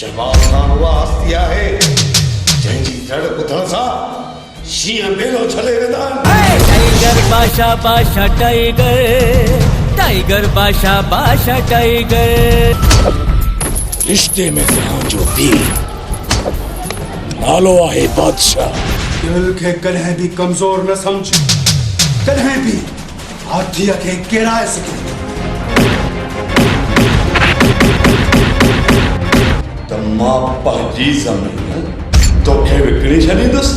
शहबाज खान उहा हस्ती आहे जंहिंजी जड़ ॿुधण सां शींहं बेलो छले वेंदा आहिनि। टाइगर बादशाह बादशाह टाइगर, टाइगर बादशाह बादशाह टाइगर। रिश्ते में जो पीर नालो आहे बादशाह। दिल खे कॾहिं बि कमज़ोर न समझ, कॾहिं बि हाथीअ खे किराए सघे। त मां पंहिंजी ज़मीन तोखे विकिणी छॾींदुसि।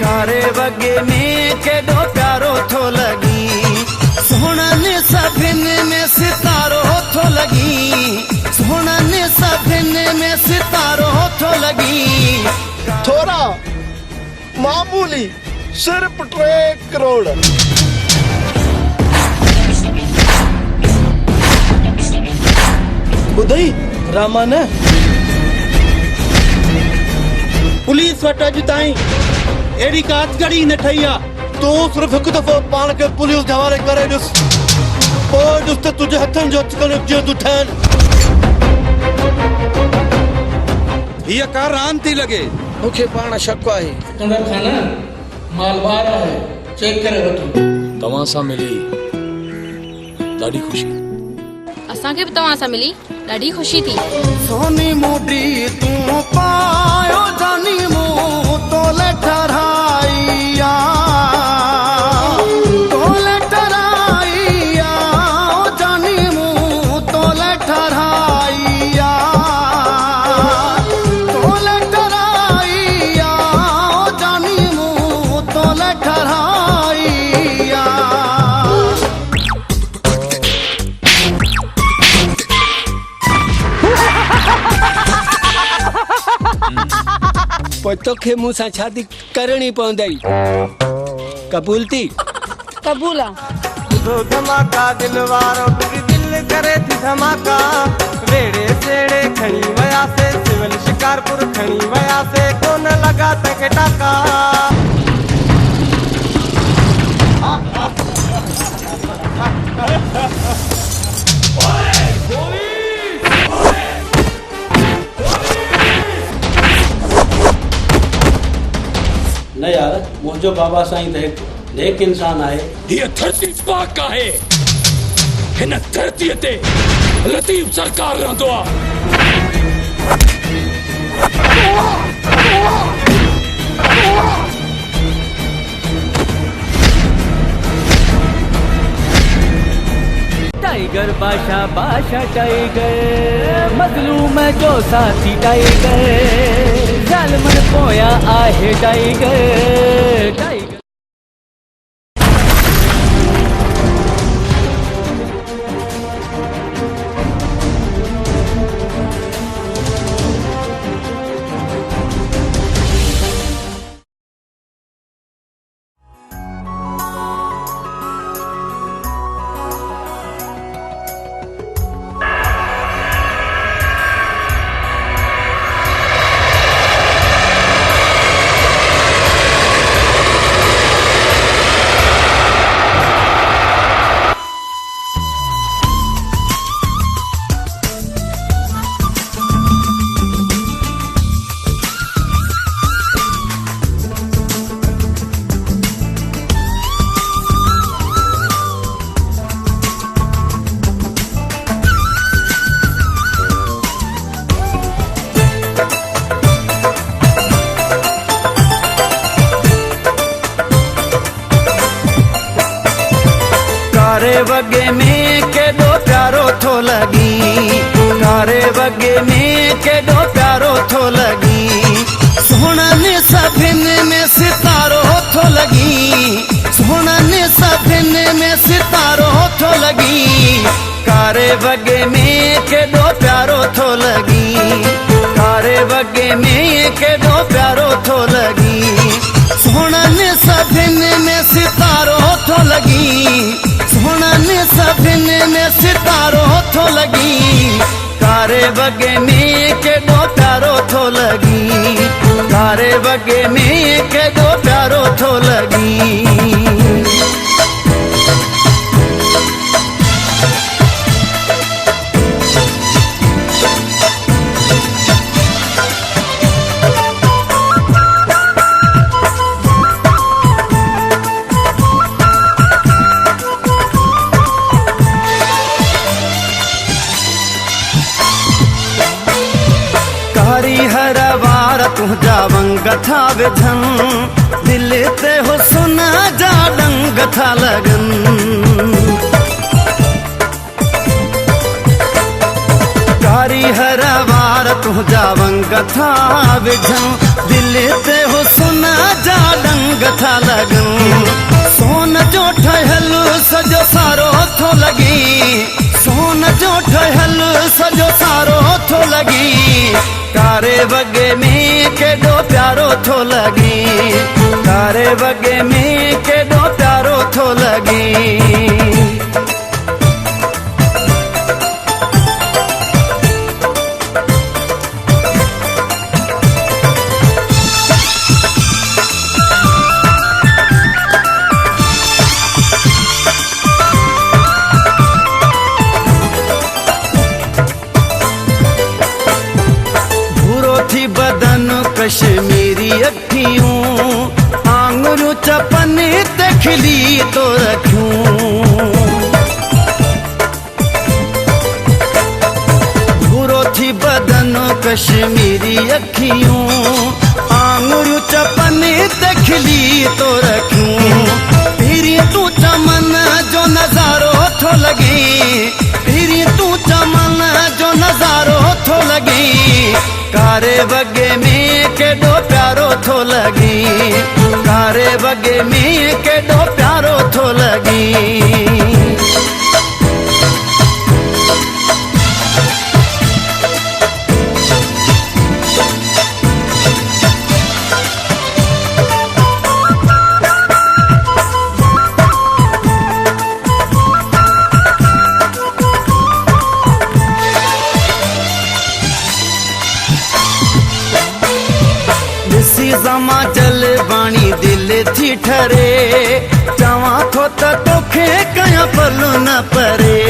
कारे वगे में केॾो प्यारो थो लगी, सोहणनि सभिनि में सितारो थो लगी, सोहणनि सभिनि में सितारो थो लगी। थोड़ा मामूली सिर्फ 3 करोड़। ॿुधई रामा न पुलिस वटि अॼु ताईं अहिड़ी का अचकड़ी न ठही आहे। तूं सिर्फ़ हिकु दफ़ो पाण खे पुलिस जे हवाले करे ॾिस, पोइ ॾिस त तुंहिंजे हथनि जो अचकड़ियूं कीअं थियूं ठहनि। हीअ कार रान थी लॻे। मूंखे पाण शक आहे तुंहिंजा खाना माल ॿार आहे, चेक करे वठो। तव्हां सां मिली ॾाढी ख़ुशी। असांखे बि तव्हां सां मिली ॾाढी ख़ुशी थी। सोनी मुडी तूं पायो जानी मूं तोले ठराइया, तोले ठराइया जानी मूं तोले ठराइया, तोले ठराइया जानी मूं तोले ठराइया। पोइ तोखे मूं सां शादी करणी पवंदई, क़बूल थी? क़बूल आहे। तो धमाका दिल वारो दिल करे थी धमाका, वेड़े सेड़े खणी वयासे, सिविल शिकारपुर खणी वयासे, कोन लगा तंहिंखे टाका। न यार, मुंहिंजो बाबा साईं त हिकु नेक इंसान आहे। हीअ धरती पाक आहे, हिन धरतीअ ते लतीफ़ सरकार रहंदो आहे। टाइगर बादशाह बादशाह टाइगर, मज़लूम जो साथी टाइगर, ज़ालिमनि पोयां आहे टाइगर, टाइगर। कारे वगे में केॾो प्यारो थो लगी, कारे वगे में केॾो प्यारो थो लगी, सोहणनि सभिनि में सितारो थो लगी, सोहणनि सभिनि में सितारो थो लगी। कारे वगे में केॾो प्यारो थो लगी, कारे वगे में केॾो प्यारो थो लगी, सोहणनि सभिनि में सितारो थो लगी, सोहणनि सभिनि में सितारो थो लगी। कारे वगे में केॾो प्यारो थो लॻी, कारे वगे में केॾो प्यारो थो लॻी। हर वार तुझा वंग था विझन, दिल ते हुस्न जा डंग था लगन। कारी हर वार तुझा वंग था विझन, दिल ते हुस्न जा डंग था लगन। सोन जो ठहल सजो सारो थो लगी, सोन जो ठहल सजो सारो थो लगी। कारे वगे में केॾो प्यारो थो लॻी, कारे वगे में केॾो प्यारो थो लॻी। बदन कश्मीरी अखियूं, आंगुरियूं चपने ते खिली तो रखूं। भूरो थी बदन कश्मीरी अखियूं, आंगुरियूं चपने ते खिली तो रखूं। पीरी तू चमन जो नज़ारो थो लगी, पीरी तू चमन जो नज़ारो थो लगी। कारे वगे में केॾो प्यारो थो लॻी, कारे वगे में केॾो प्यारो थो लॻी। ज़मा जल बाणी दिल थी ठरे, चवां थो त तोखे कयां पल न परे।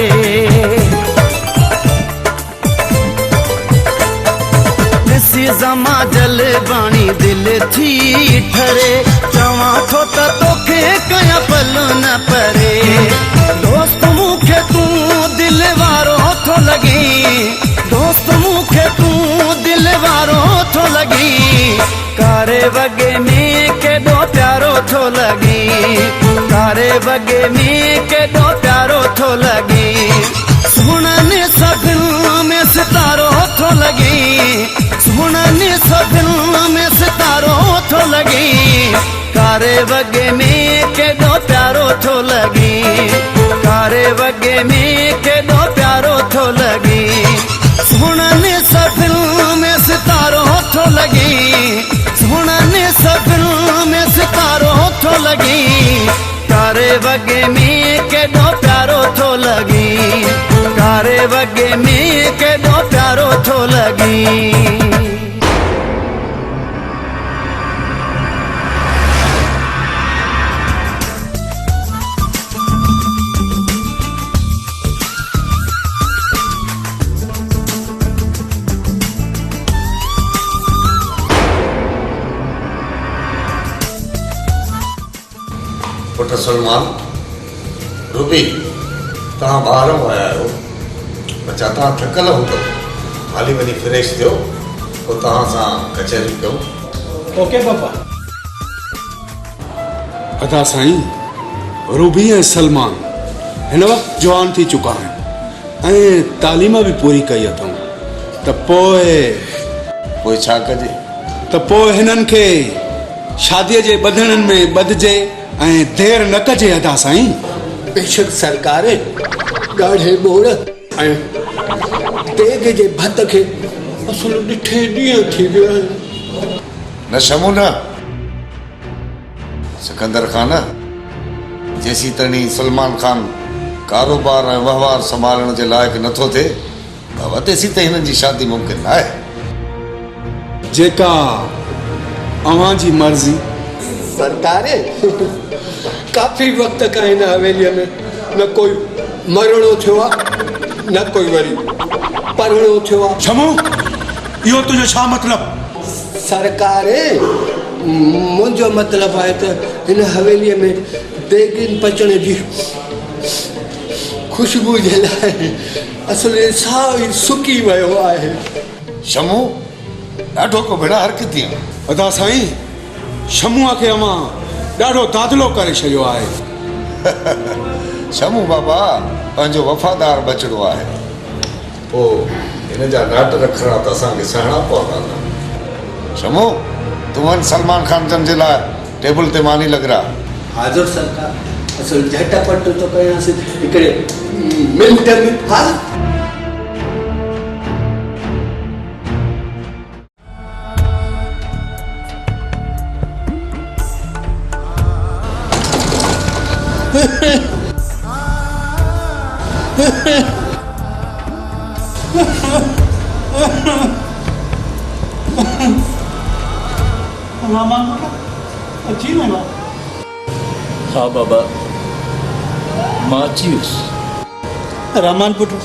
ॾिसी ज़मा जल बाणी दिल थी ठरे, चवां थो त तोखे कयां पल न परे। दोस्त मूंखे तूं दिल वारो थो लॻी, दोस्त मूंखे तूं दिल वारो थो लॻी। कारे वगे में केॾो प्यारो थो लॻी, कारे वगे में केॾो प्यारो थो लॻी। सुहिणनि सभिनि में सितारो थो लॻी, सुहिणनि सभिनि में सितारो थो लॻी। कारे वगे में केॾो प्यारो थो लॻी, कारे वगे में केॾो प्यारो थो लॻी। सुहिणनि सभिनि में सितारो थो लॻी, सुहिणनि सभिनि में सितारो थो लॻी। कारे वगे में केॾो प्यारो थो लॻी, कारे वगे में केॾो प्यारो थो लॻी। पुट सलमान, रूबी, तव्हां ॿाहिरों आया आहियो, बच्चा तव्हां थकियल हूंदव, हाली वञी फ्रेश थियो, पोइ तव्हां सां कचहरी कयूं। ओके पापा। अदा साईं, रूबी ऐं सलमान हिन वक़्तु जवान थी चुका आहिनि ऐं तालीम बि पूरी कई अथऊं, त पोइ छा कजे? त पोइ हिननि खे शादीअ जे ॿधणनि में ॿधिजे ऐं देर न कजे अदा साईं। बेशक सरकार, ॻाढ़े बोड़ ऐं तेग जे भत खे असुल ॾिठे ॾींहं थी विया आहिनि। न शमू न सिकंदर खान, जेसी ताईं सलमान खान कारोबार ऐं वहिंवार संभालण जे लाइक़ु नथो थिए, बाबा तेसी त हिननि जी शादी मुमकिन न आहे। जेका अवां जी मर्ज़ी। सरकार काफ़ी वक्त खां हिन हवेलीअ में न कोई मरणो थियो आहे न कोई वरी परणो थियो आहे। शमू, इहो तुंहिंजो छा मतिलबु? सरकार मुंहिंजो मतिलबु आहे त हिन हवेलीअ में देगिन पचण जी ख़ुशबू जे लाइ असुलु साह ई सुकी वियो आहे। शमू ॾाढो को भेड़ा हरकत थी। अदा साईं, शमूअ खे अवां ॾाढो दादलो करे छॾियो आहे। शमू बाबा पंहिंजो वफ़ादार बचड़ो आहे। पोइ हिन जा नाट रखणा त असांखे सहणा पवंदा न। शमू तूं वञ सलमान खान जन जे लाइ टेबल ते मानी लॻरा। हाज़ुर सरकार, असुलु झटपट तो कयासीं हिकिड़े मिंट में। हा अची वेंदा। हाँ बाबा, मां अची वियुसि। रहमान पुटु,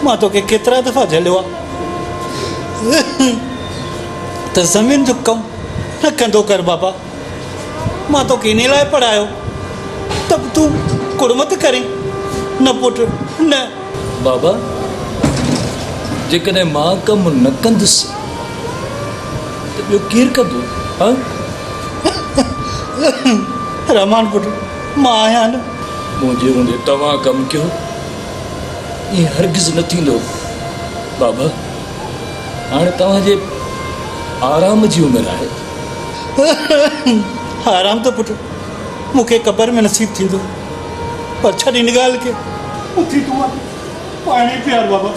मां तोखे केतिरा दफ़ा झलियो आहे त ज़मीन जो कमु न कंदो कर बाबा। मां तोखे इन लाइ पढ़ायो त तूं कुड़मत करीं। न पुटु न। बाबा, जेकॾहिं मां कमु न कंदुसि त ॿियो केरु कंदो? हाँ? रहमान पुटु, मां आहियां न। मुंहिंजे हूंदे तव्हां कमु कयो, ईअं हरगिज़ न थींदो बाबा। हाणे तव्हांजे आराम जी उमिरि आहे। आराम त पुटु मूंखे क़बर में नसीब थींदो, पर छॾ हिन ॻाल्हि खे। उथी तूं पाणी प्यार बाबा।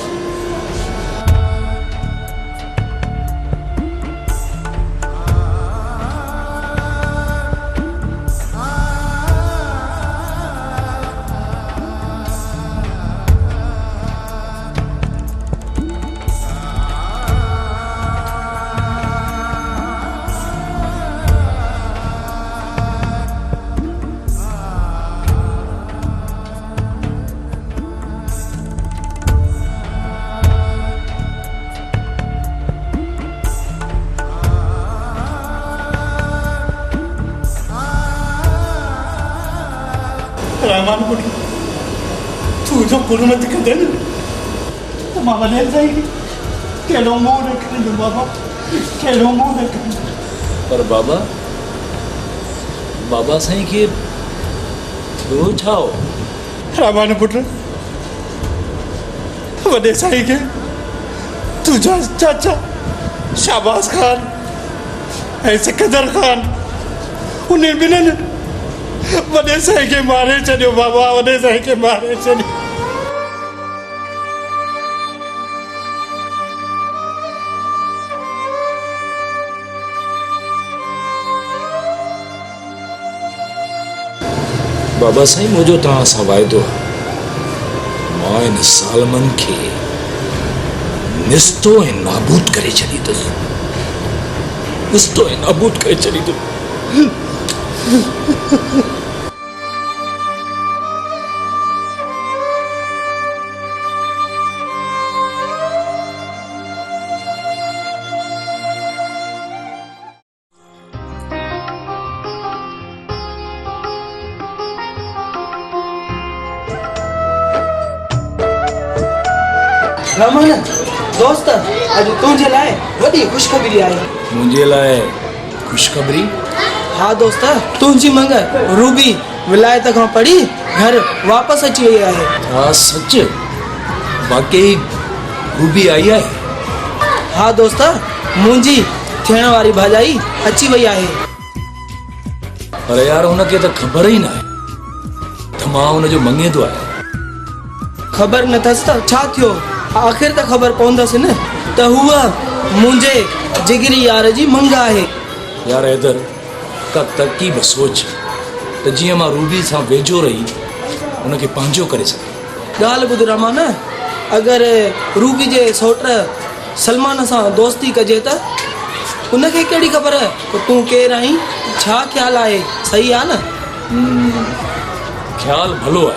रहमान पुटु, तूं जो कुड़मत कंदे न त मां वॾे साईं कहिड़ो मुंहुं रखंदुमि बाबा, कहिड़ो मुंहुं रखंदुमि। पर बाबा, बाबा साईं खे ॿियो छा हो? रहमान पुटु, वॾे साईं खे तुंहिंजा चाचा शाहबाज़ ख़ान ऐं सिकंदर ख़ान उन ॿिन्हिनि वॾे साईं खे मारे छॾियो बाबा। वॾे साईं खे मारे छॾियो। बाबा साईं, मुंहिंजो तव्हां सां वाइदो आहे, मां इन सालमन खे निस्तो ऐं नाबूद करे छॾींदुसि। निस्तो ऐं नाबूद करे छॾींदुसि। रहमान दोस्त, अॼु तुंहिंजे लाइ वॾी ख़ुशख़बरी आहे। मुंहिंजे लाइ ख़ुशख़बरी? हाँ दोस्त, तुंहिंजी मंग रूबी विलायत खां पढ़ी घर वापसि अची वई आहे। हा सच? वाकई रूबी आई आहे? हाँ दोस्त, मुंहिंजी थियण वारी भाॼाई अची वई आहे। पर यार हुनखे त ख़बर ई न आहे त मां हुनजो मंगेदो आहियां। ख़बर न अथसि त छा थियो? आख़िर त ख़बर पवंदसि न त हूअ मुंहिंजे जिगरी यार जी मंग आहे। यार हैदर, का तरकीब सोच त जीअं मां रूबी सां वेझो रही हुनखे पंहिंजो करे सघां। ॻाल्हि ॿुध रहमान, अगरि रूबी जे सौट सलमान सां दोस्ती कजे त उनखे कहिड़ी ख़बर त तूं केरु आहीं, छा ख़्यालु आहे, सही आहे न? ख्याल भलो है।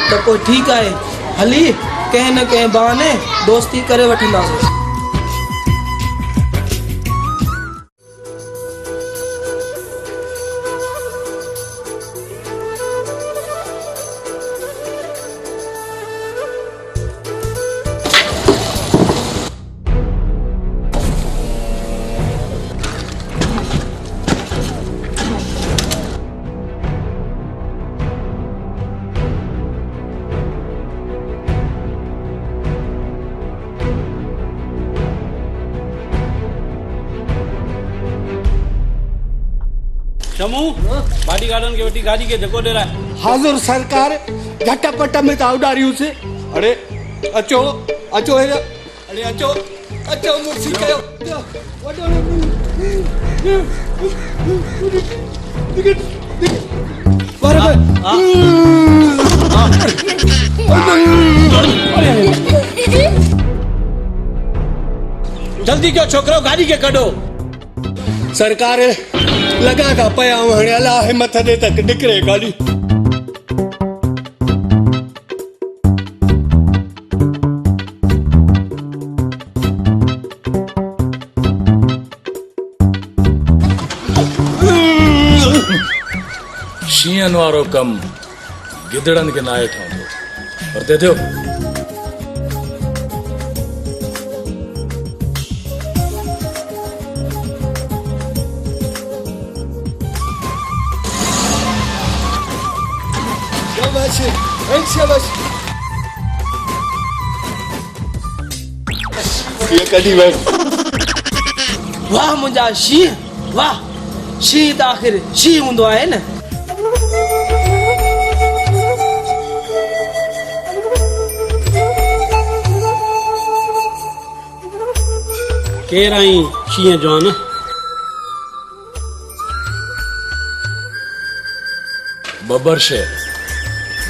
त पोइ ठीकु आहे, हली कंहिं न कंहिं बहाने दोस्ती करे वठंदासीं। शमू बाडी गार्डन के वटी गाड़ी के धक्को दे रहा है। हाज़ुर सरकार झटपट में था उडारियूंसि। अरे अचो अचो हेर, अरे अचो अचो मुर्सी कयो जल्दी कयो छोकरो, गाड़ी के कढो। सरकार लगा था पया हाणे अलाह हिम्मत दे तक निकिरे गाड़ी। शींहनि वारो कम गिदड़नि खे नाहे ठहंदो, पर ते थियो ये कॾहिं वई वाह मुंहिंजा शींहं, वाह शींहं त आख़िर शींहं हूंदो आहे न। केरु आहीं शींहं जवान? बबर शेर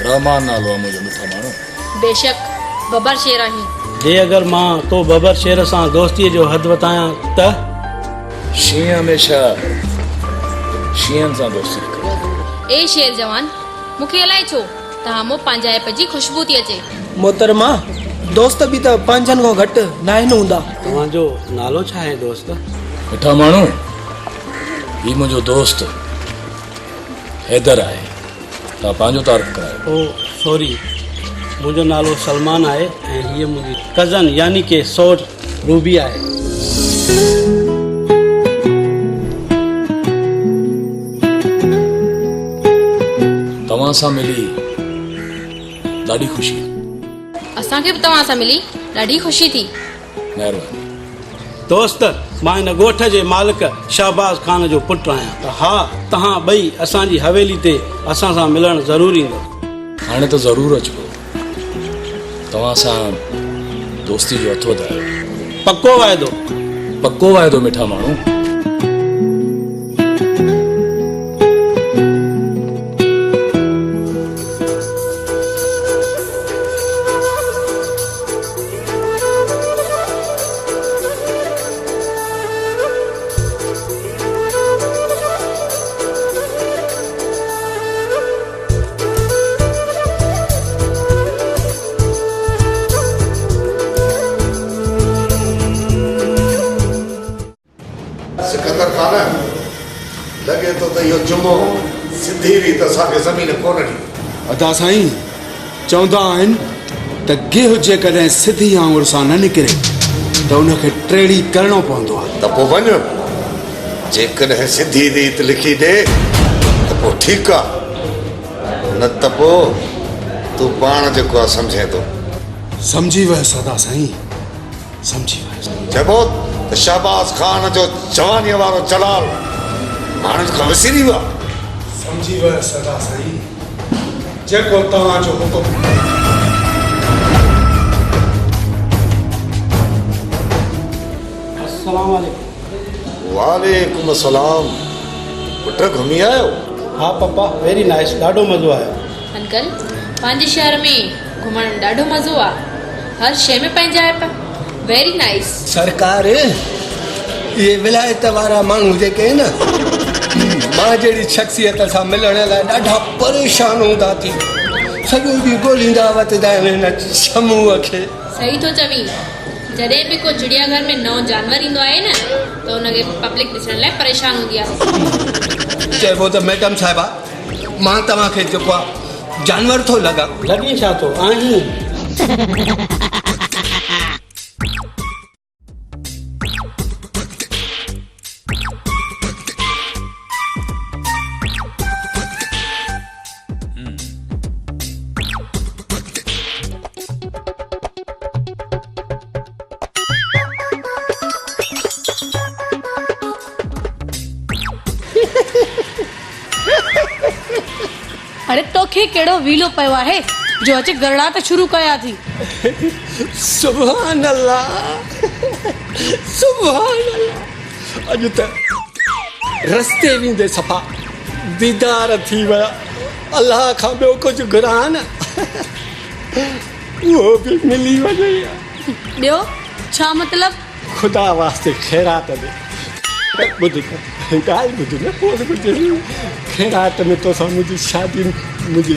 रहमान नालो आहे मुंहिंजो मिठो माण्हू। बेशक बबर शेर आहीं। जे अगर मां तो बबर शेर सां दोस्तीअ जो हद वतायां त? शींहं हमेशह शींहनि सां दोस्ती करे। ए शेर जवान, मूंखे अलाए छो तव्हां मूं पंहिंजाइप जी ख़ुशबू थी अचे। मोहतरमा, दोस्त बि त पंहिंजनि खां घटि न आहिनि हूंदा। तव्हांजो नालो छा आहे दोस्त? मिठा माण्हू, ही मुंहिंजो दोस्त हैदर आहे, तव्हां पंहिंजो तारीफ़ करायो। ओ सॉरी, मुंहिंजो नालो सलमान आहे ऐं हीअ मुंहिंजी कज़न यानी के सौट रूबी आहे। तव्हां सां मिली ॾाढी ख़ुशी। असांखे बि तव्हां सां मिली ॾाढी ख़ुशी थी। महिरबानी। दोस्त, मां हिन ॻोठ जे मालिक शहबाज़ ख़ान जो पुटु आहियां। त हा, तव्हां ॿई असांजी हवेली ते असां सां मिलणु ज़रूरु ईंदो। हाणे त ज़रूरु अचिबो, तव्हां सां दोस्ती जो हथु वधायो। पक्को वाइदो? पक्को वाइदो मिठा माण्हू। सिकंदर खान, लॻे थो त इहो जुमो सिधी रीत असांखे ज़मीन कोन ॾिनी। अदा साईं, चवंदा आहिनि त गिह जेकॾहिं सिधी आंगुर सां न निकिरे त उनखे टेड़ी करणो पवंदो आहे। त पोइ वञ, जेकॾहिं सिधी रीत लिखी ॾे त पोइ ठीकु आहे, न त पोइ तूं पाण जेको आहे सम्झे थो। समझी वियुसि अदा साईं, समझी वियुसि। चइबो त शहबाज़ ख़ान जो जवानीअ वारो जलाल माण्हुनि खां विसिरी वियो आहे। समझी वियुसि अदा साईं, जेको तव्हांजो हुकुम। अस्सलाम वालेकुम। वालेकुम अस्सलाम। पुट घुमी आयो? हा पप्पा, वेरी नाइस, ॾाढो मज़ो आयो। अंकल, पंहिंजे शहर में घुमण में ॾाढो मज़ो आहे। हर शइ में पंहिंजाइप वेरी नाइस। सरकार ये विलायत वारा माण्हू जेके आहिनि न मां जहिड़ी शख़्सियत सां मिलण लाइ ॾाढा परेशान हूंदा थी। सॼो ॾींहुं ॻोल्हींदा वतदा आहिनि हिन शमूअ खे। सही थो चवीं, जॾहिं बि को चिड़ियाघर में नओं जानवर ईंदो आहे न त हुनखे पब्लिक ॾिसण लाइ परेशान हूंदी आहे। चइबो त मैडम साहिबा मां तव्हांखे जेको आहे जानवर थो लॻा। लॻे छा थो आहीं? अरे तोखे कहिड़ो वीलो पियो आहे जो अचे गरड़ाट शुरू कया थी। सुभान अल्लाह सुभान अल्लाह। अॼु त रस्ते वेंदे सफ़ा दीदार थी विया। अल्लाह खां ॿियो कुझु घुरां न उहो बि मिली वञे। ॿियो छा मतिलब? ख़ुदा वास्ते ख़ैरात ॾे। ॿुध ॻाल्हि ॿुध न पोइ ॿुध। ख़ैरात में तोसां मुंहिंजी शादी मुंहिंजी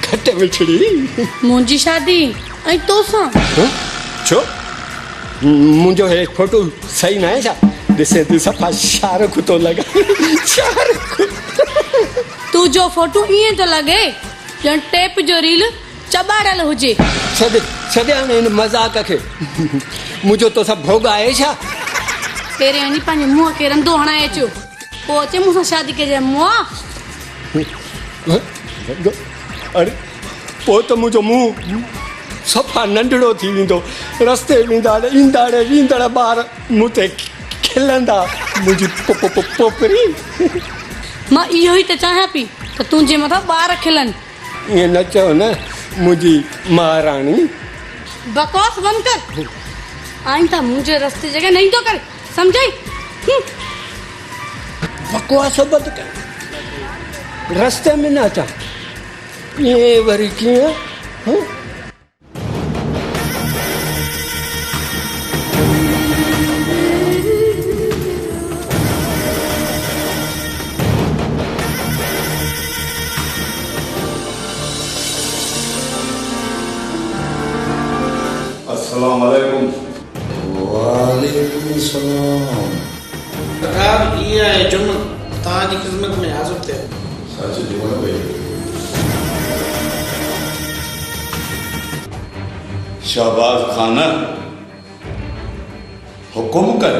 घट विछड़ी। मुंहिंजी शादी ऐं तोसां? छो मुंहिंजो हे फोटो सही न आहे छा? ॾिसे थी सफ़ा शाहरुख थो लॻे। शाहरुख तुंहिंजो फोटो ईअं थो लॻे ॼण टेप जो रील चॿाड़ियल हुजे। छॾे हाणे हिन मज़ाक खे। मुंहिंजो तोसां भोग आहे छा? पहिरें वञी पंहिंजे मुंहं खे रंधो हणाए अचो पोइ अचे मूंसां शादी कजे। मुंहुं अरे पोइ त मुंहिंजो मुंहुं सफ़ा नंढड़ो थी वेंदो। रस्ते वेंदाड़े ईंदाड़े वींदड़ ॿार मूं ते खिलंदा। मुंहिंजी पोपरी। मां इहो ई त चाहियां पई त तुंहिंजे मथां ॿार खिलनि। ईअं न चओ न मुंहिंजी महाराणी। बकवास बंदि कर। आईंदा मुंहिंजे रस्ते जॻह न ईंदो कर सम्झाई। बकवास बंदि कर। रस्ते में न अचां ईअं वरी कीअं? अस्सलाम वालेकुम। वालेकुम सलाम। सरकार ये है जुम्मन तव्हांजी ख़िदमत में हाज़िर थियो। सच जुम्मन भाई। शहबाज खान हुकुम कर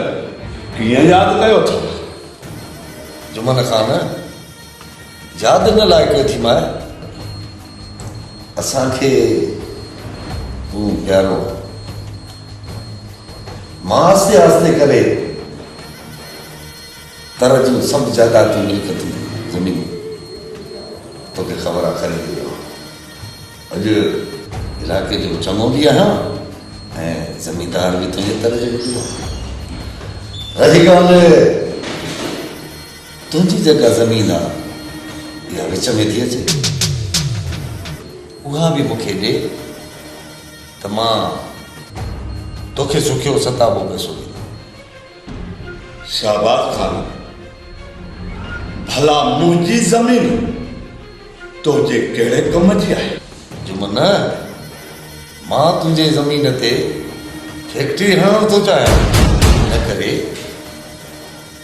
कीअं यादि कयो अथव? जुम्मन खान यादि न लाइ कयो थी मां। असांखे तूं प्यारो मां आस्ते आस्ते करे तर जूं सभु जाइदादूं मिल्कियतूं ज़मीनूं तोखे ख़बर आहे ख़रीदी वियो। अॼु इलाइक़े जो चङो बि आहियां ऐं ज़मीनदार बि तुंहिंजे तर जो निकितो आहे। रही ॻाल्हि तुंहिंजी जेका ज़मीन आहे इहा विच में थी अचे उहा बि मूंखे ॾे त मां तोखे सुखियो सताबो पैसो ॾींदुमि। शहबाज खान भला मुंहिंजी ज़मीन तुंहिंजे कहिड़े कम जी आहे? जुम्मन मां तुंहिंजे ज़मीन ते फैक्ट्री हणणु थो चाहियां इन करे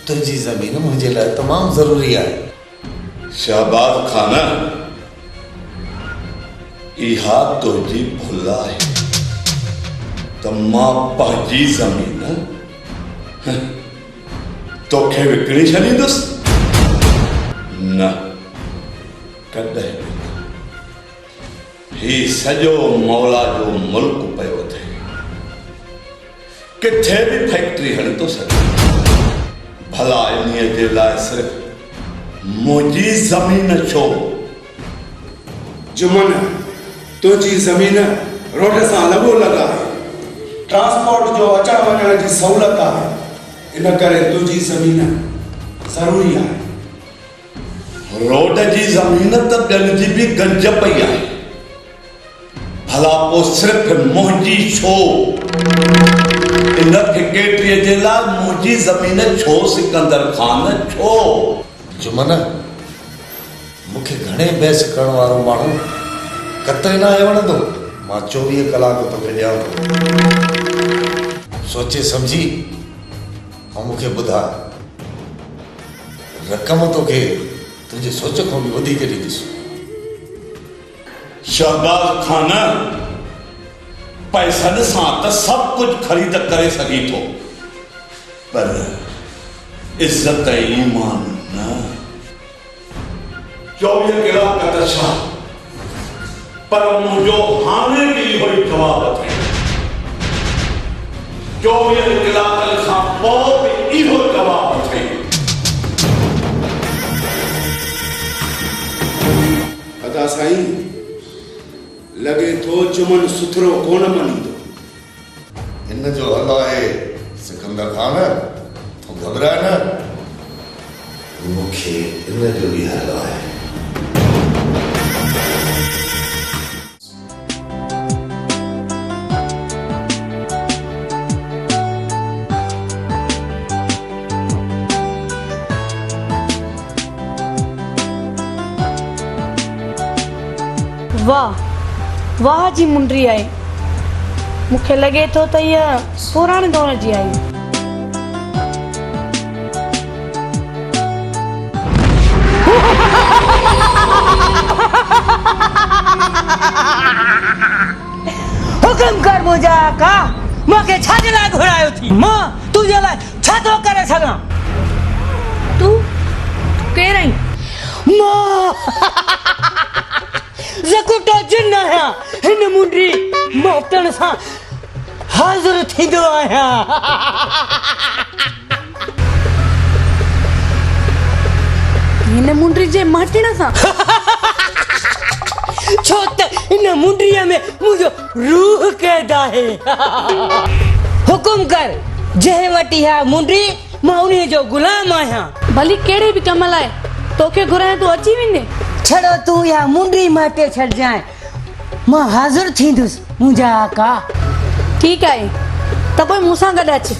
तुंहिंजी ज़मीन मुंहिंजे लाइ तमामु ज़रूरी आहे। शहबाज खान इहा तुंहिंजी भुल आहे त मां पंहिंजी ज़मीन तोखे विकिणी छॾींदुसि। न कॾहिं ही सॼो मौला जो मुल्क पियो थिए किथे बि फैक्ट्री हणी थो सघे। भला इन्हीअ जे लाइ सिर्फ़ मुंहिंजी ज़मीन छो? जुम्मन तुंहिंजी ज़मीन रोड सां लॻो लॻा आहे। ट्रांसपोर्ट जो अचण वञण जी सहूलियत आहे इन करे तुंहिंजी ज़मीन ज़रूरी आहे। रोड जी ज़मीन त ॿियनि जी बि गंज पई आहे। भला पोइ सिर्फ़ु मुंहिंजी छो इन ठेकेटरीअ जे लाइ मुंहिंजी ज़मीन छो सिकंदर ख़ान छो? जुमन मूंखे घणे बहस करण वारो माण्हू कतई न आहे वणंदो। मां 24 कलाक तोखे ॾियां थो, सोचे सम्झी ऐं मूंखे ॿुधा। रक़म तोखे तुंहिंजी सोच खां बि वधीक ॾींदुसि। शहबाज ख़ान पैसनि सां त सभु कुझु ख़रीद करे सघी थो, पर इज़त ईमान न। 24 कलाक त छा, पर मुंहिंजो हाणे बि इहो ई जवाबु अथई। 24 कलाकनि खां पोइ बि इहो जवाबु अथई। अदा साईं, लॻे थो जुमन सुथरो कोन मञींदो। हिन जो हल आहे सिकंदर ख़ान, तूं घबराए न, मूंखे हिन जो बि हल आहे। वाह वाह जी मुंडी आहे। मूंखे लॻे थो त इहा पुराणे दौर जी आहे। हुकुम कर मुंहिंजा आका, मूंखे छा जे लाइ घुरायो थी? मां तुंहिंजे लाइ छा थो करे सघां? तूं केरु आहीं? मां ज़कुटा जिन आहियां। हिन मुंडी मौतण सां हाज़िर थींदो आहियां। हिन मुंडी जे मटण सां? छो त हिन मुंडीअ में मुंहिंजो रूह क़ैद आहे। हुकुम कर, जंहिं वटि इहा मुंडी, मां उन जो गुलाम आहियां। भली कहिड़े बि कम लाइ तोखे घुराए तूं अची वेंदे। छड़ो तूं इहा मुंडी मटे छॾजांइ, मां हाज़िर थींदुसि मुंहिंजा आका। ठीकु आहे, त पोइ मूंसां गॾु अचु।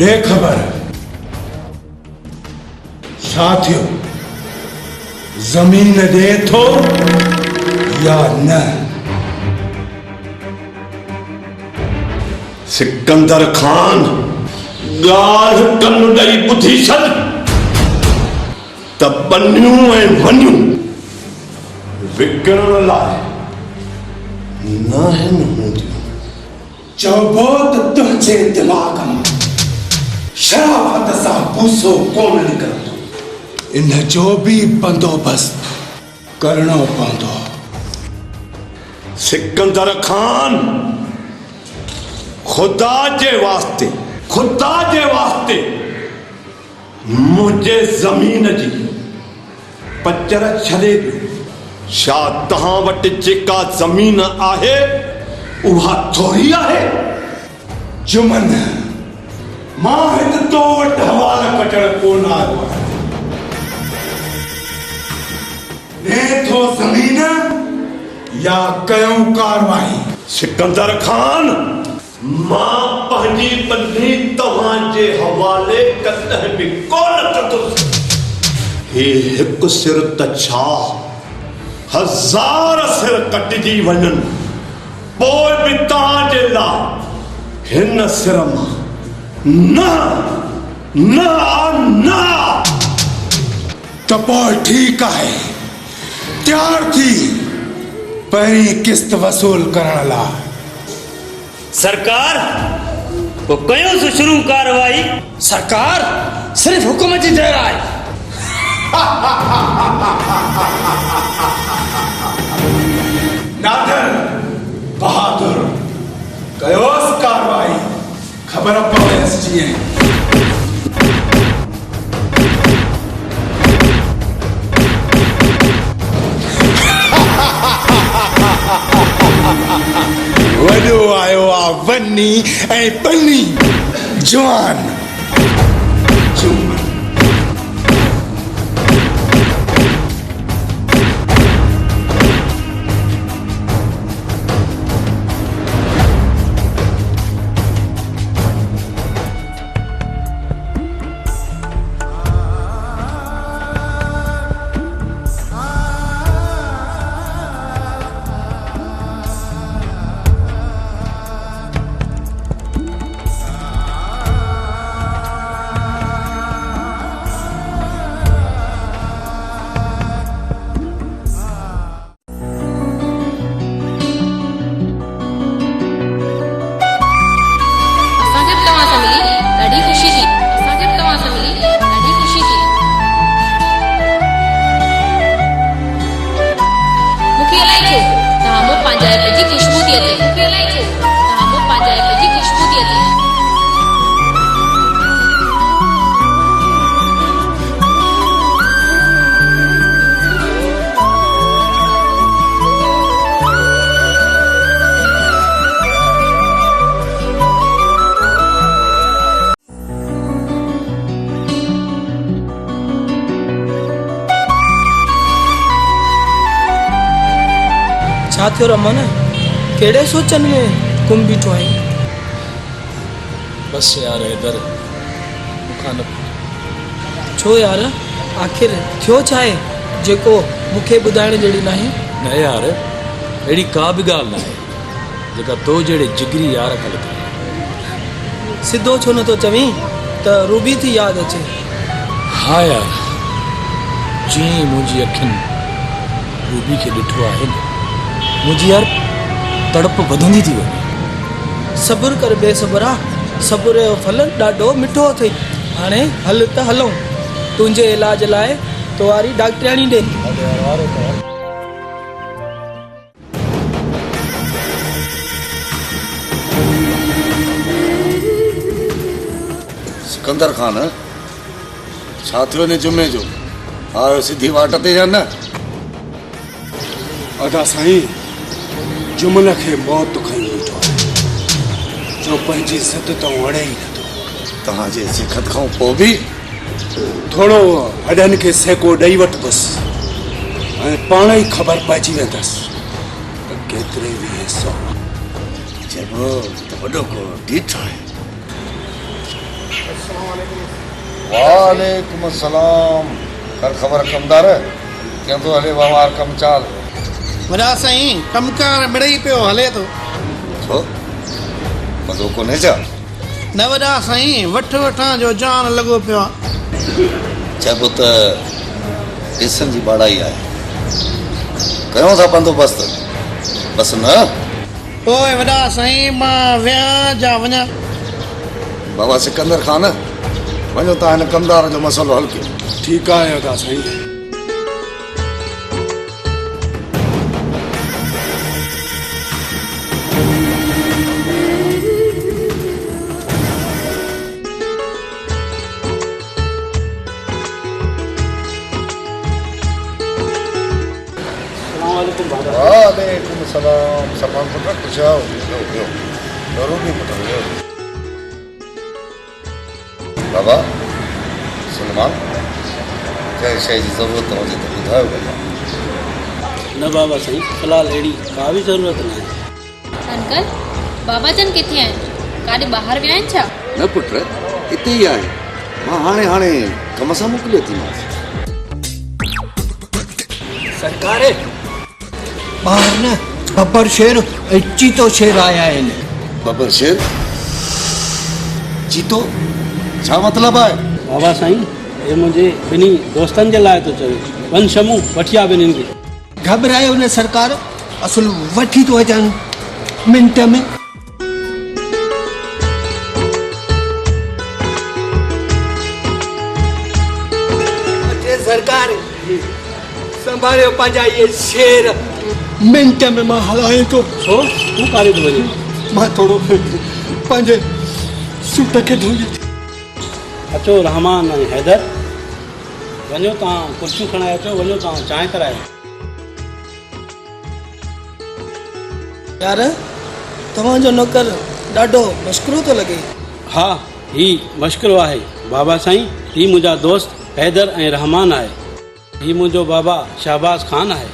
ॾे ख़बर छा थियो? ज़मीन ॾे थो या न? सिकंदर ख़ान, ॻाल्हि कन ॾेई ॿुधी छॾ त बनियूं ऐं वनियूं विकिणण लाइ न आहिनि हूंदियूं। चइबो त तुंहिंजे दिमाग़ मां शराफत सां भूसो कोन निकिरंदो। इन जो बि बंदोबस्त करणो पवंदो। सिकंदर ख़ान, खुदा जे वास्ते मुंहिंजे ज़मीन जी पचर छॾे ॾियो। छा तव्हां वटि जेका ज़मीन आहे उहा थोरी आहे? जुमन, मां हिते तो वटि हवाला कटण कोन आयो आहियां। ॾे थो ज़मीन या कयूं कारवाई? सिकंदर ख़ान, मां पंहिंजी बंदी तव्हांजे हवाले कॾहिं बि कोन कंदुसि। हे हिकु सिर त छा, 1000 सिर कटिजी वञनि, पोइ बि तव्हांजे लाइ हिन सिर मां न न न। त पोइ ठीकु आहे, तयार थी पहिरीं किस्त वसूल करण लाइ। सरकार, वो कयोसि शुरू कार्रवाई। सरकार, सिर्फ हुकुम जी देर आहे। नादर बहादुर कयोस कार्रवाई खबर पवेस जीअं वॾो आयो आहे वनी ऐं बनी जवान छा थियो रमन कहिड़े सोचनि में गुम बीठो आहीं बस यार हैदर मूंखां न छो यार आख़िर थियो छा आहे जेको मूंखे ॿुधाइण जहिड़ी नाहे न यार अहिड़ी का बि ॻाल्हि न आहे जेका तो जहिड़े जिगरी यार खां लिखाए सिधो छो नथो चवीं त रूबी थी यादि अचे हा यार जीअं मुंहिंजी अखियुनि रूबी खे ॾिठो आहे न मुंहिंजी यार तड़प वधंदी थी वञे सब्र कर बेसब्रा सब्र जो फल ॾाढो मिठो अथई हाणे हल त हलूं तुंहिंजे इलाज लाइ तोवारी डॉक्टराणी ॾे सिकंदर खान छा थियो ने जुमे जो आयो सिधी वाट ते या न अदा साईं जुमन खे मौत खई वेठो आहे जो पंहिंजी इज़त तो वणे ई नथो तव्हांजे सिखत खां पोइ बि थोरो हॾनि खे सेको ॾेई वठ बसि ऐं पाण ई ख़बर पइजी वेंदसि त केतिरे वीह सौ चइबो त वॾो को ॾीठ आहे वालेकुम अस्सलाम कर ख़बर कमदार कंहिंजो हले वहिंवार कम चाल वॾा साईं कमकार मिड़ई पियो हले थो छो मज़ो कोन्हे छा न वॾा साईं वठां जो जान लॻो पियो आहे चइबो त पैसनि जी बाड़ाई आहे कयूं था बंदोबस्त बसि न पोइ वॾा साईं मां वियां जा वञा बाबा सिकंदर खान वञो तव्हां हिन कमदार जो मसइलो हल कयो ठीकु आहे अदा साईं वालेकुम सलाम सलमान पुट कुछ आओ लो जरूर भी पुट लो बाबा सलमान कंहिं शइ जी ज़रूरत हुजे त ॿुधायो बाबा न बाबा साईं फ़िलहाल अहिड़ी का बि ज़रूरत न आहे अंकल बाबा जन किथे आहिनि काॾे ॿाहिरि विया आहिनि छा न पुट हिते ई आहे मां हाणे कम सां मोकिलियो थी मांसि सरकार ॿाहिरि न बब्बर शेर ऐं चीतो शेर आया आहिनि बब्बर शेर चीतो छा मतिलबु आहे बाबा साईं हे मुंहिंजे ॿिन्ही दोस्तनि जे लाइ थो चवे वञ शमू वठी आ ॿिन्हिनि खे घबरायो न सरकार असुल वठी थो अचनि मिंट में सरकार संभालियो पंहिंजा इहे शेर मिंट में मां हलाए थो। छो तूं कारे थो वञे? मां थोरो पंहिंजे सूट खे धोई। अचो रहमान ऐं हैदर, वञो तव्हां कुर्सियूं खणाए अचो, वञो तव्हां चांहि करायो। यार तव्हांजो नौकर ॾाढो मश्करो थो लॻे। हा ही मश्करो आहे बाबा साईं। ही मुंहिंजा दोस्त हैदर ऐं रहमान आहे। ही मुंहिंजो बाबा शहबाज ख़ान आहे।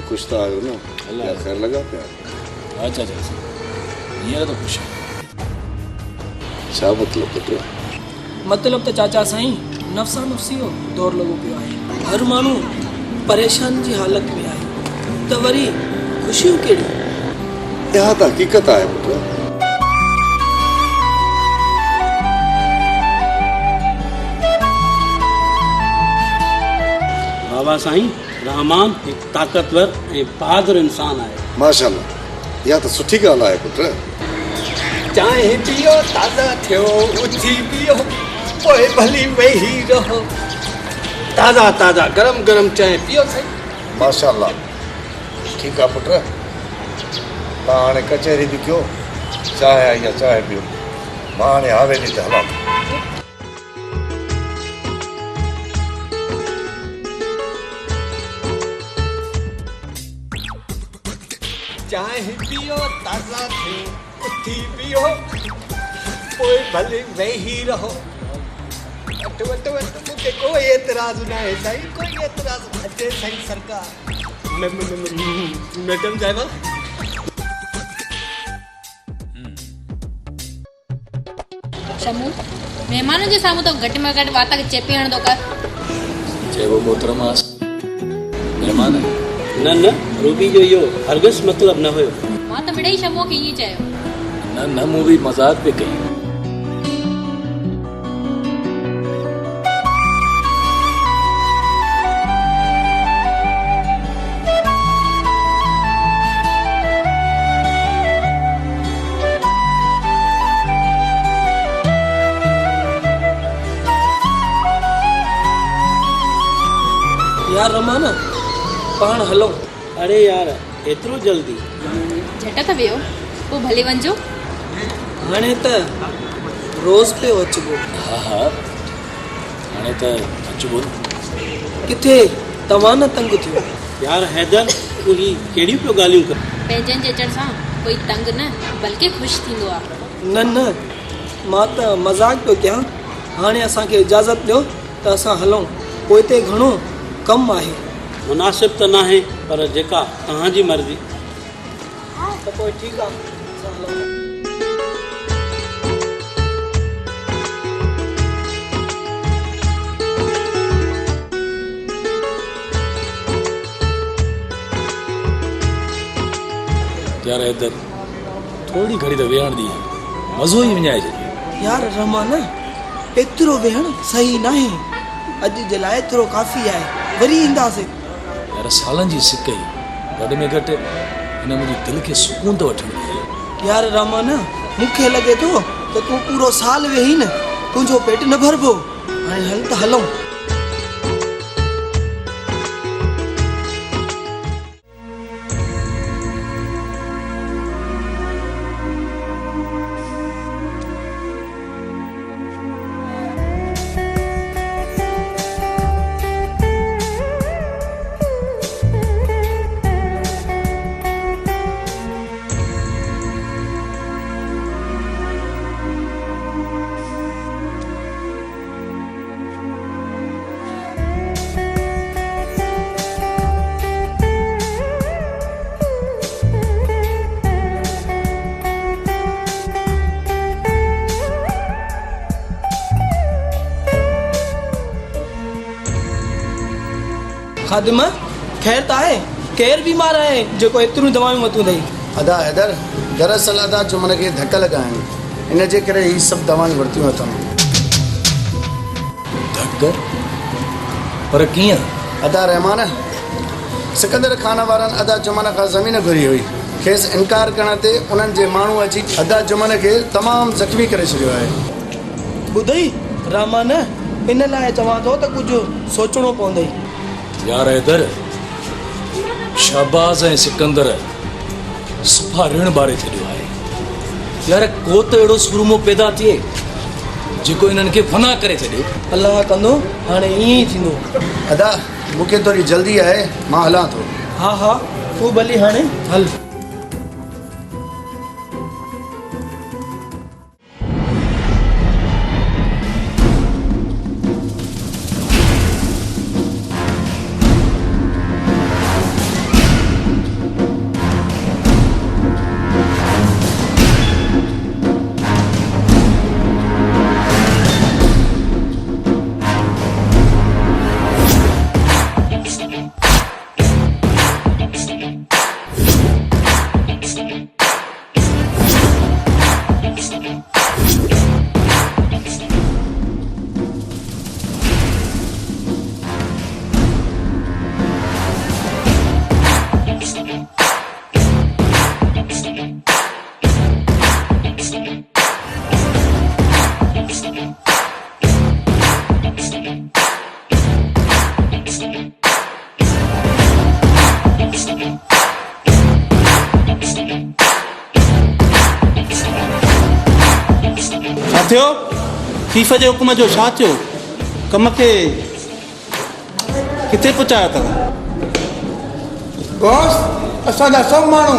कुछ तो आयो ना, क्या खैर लगा प्यार? अच्छा अच्छा, हींअर तो ख़ुशि आहे। छा मतलब पुत्र? मतिलब त चाचा साईं नफ़्सा नफ़्सी जो दौर लॻो पियो आहे। हर माण्हू परेशान जी हालत में आहे, त वरी ख़ुशियूं कहिड़ी? इहा त हक़ीक़त आहे पुत्र। बाबा साईं रहमान हिकु ताक़तवर ऐं बहादुर इंसान आहे। माशाल्लाह, इहा त सुठी ॻाल्हि आहे पुत्र। चांहि पियो ताज़ा थियो, उथी पियो पोइ भली वेही रहो। ताज़ा ताज़ा गरम गरम चांहि पियो साईं। माशाल्लाह, ठीकु आहे पुत्र। तव्हां हाणे कचहरी बि कयो, चांहि आई आहे चांहि पियो। मां हाणे हवेली ते हलां। चांहि पियो ताज़ा थियो, उथी पियो पोइ भले वेही रहो। वटि वटि वटि मूंखे कोई एतिराज़ न आहे साईं, कोई एतिराज़ अचे साईं सरकार। मैडम साहिबा, शमू महिमान जे साम्हूं तो घटि में घटि वात खे चेपी हणंदो कर। चइबो मोहतरमास महिमान आहे। न न, रूबी जो इहो हरगिज़ मतिलबु न हुयो। मां त मिड़ई शमू खे ईअं चयो। न न, मूं बि मज़ाक पे कई। यार रमान पाण हलो। अरे यार एतिरो जल्दी? झट त वियो, पोइ भले वञिजो। हाणे त रोज़ पियो अचिबो। हा हा, हाणे त अचिबो न। किथे तव्हां न तंग थियो? यार हैदर, तूं ही कहिड़ियूं पियो ॻाल्हियूं कर? पंहिंजनि जे अचण सां कोई तंग न बल्कि ख़ुशि थींदो आहे। न न, मां त मज़ाक पियो कयां। हाणे असांखे इजाज़त ॾियो त असां हलूं, पोइ हिते घणो कमु आहे। मुनासिब त न आहे, पर जेका तव्हांजी मर्ज़ी। त पोइ ठीकु आहे, असां हलूं। यार हैदर, थोरी घड़ी त वेहण दी, मज़ो ई विञाए छॾियो। यार रहमान, एतिरो वेहण सही न आहे। अॼु जे लाइ थोरो काफ़ी आहे, वरी ईंदासीं। यार सालनि जी सिक ई, घटि में घटि हिन मुंहिंजे दिलि खे सुकून थो वठणु। यार रहमान, मूंखे लॻे थो त तूं पूरो साल वेही न, तुंहिंजो पेट न भरबो। हाणे हल त हलूं। खादिमा ख़ैर त आहे? केरु बीमार आहे जेको एतिरियूं दवाऊं वठूं अथई? अदा हैदर, दरअसल अदा जो मन खे धक लॻा आहिनि, इन जे करे ही सभु दवाऊं वरितियूं अथऊं। कर पर कीअं? अदा रहमान सिकंदर खान वारनि अदा जुमान खां ज़मीन घुरी हुई। खेसि इनकार करण ते उन्हनि जे माण्हू अची अदा जुमान खे तमामु ज़ख़्मी करे छॾियो आहे। ॿुधई रामान इन लाइ चवां थो त कुझु सोचणो पवंदई। यार हैदर, शहबाज़ ऐं सिकंदर सफ़ा ऋण बारे छॾियो आहे। यार को त अहिड़ो सुरमो पैदा थिए जेको इन्हनि खे फना करे छॾे। अलाह कंदो हाणे ईअं ई थींदो। अदा मूंखे थोरी जल्दी आहे, मां हलां थो। हा हा तूं भली हाणे हल। थियो चीफ जे हुकुम जो छा थियो? कम खे किथे पहुचायो अथव? बॉस असांजा सभु माण्हू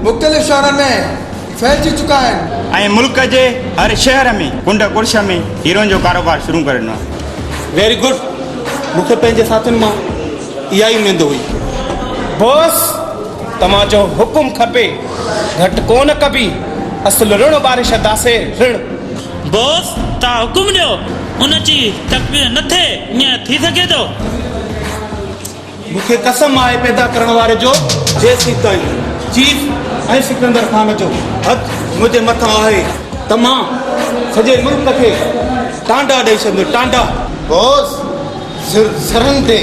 मुख़्तलिफ़ शहरनि में फैलिजी चुका आहिनि ऐं मुल्क जे हर शहर में कुंड कुर्श में हीरोइन जो कारोबार शुरू करणो आहे। Very good. मूंखे पंहिंजे साथियुनि मां इहा ई उमेद हुई। बॉस तव्हांजो हुकुम खपे, घटि कोन कबी, असुल ऋण बारे छॾंदासीं ऋण। बॉस तव्हां हुकुम ॾियो, उन जी तकबीर न थिए, ईअं थी सघे थो? मूंखे कसम आहे पैदा करण वारे जो, जेसीं ताईं चीफ ऐं सिकंदर खान जो हथ मुंहिंजे मथां आहे त मां सॼे मुल्क खे टांडा ॾेई छॾींदुमि, टांडा। बॉस ज़रनि ते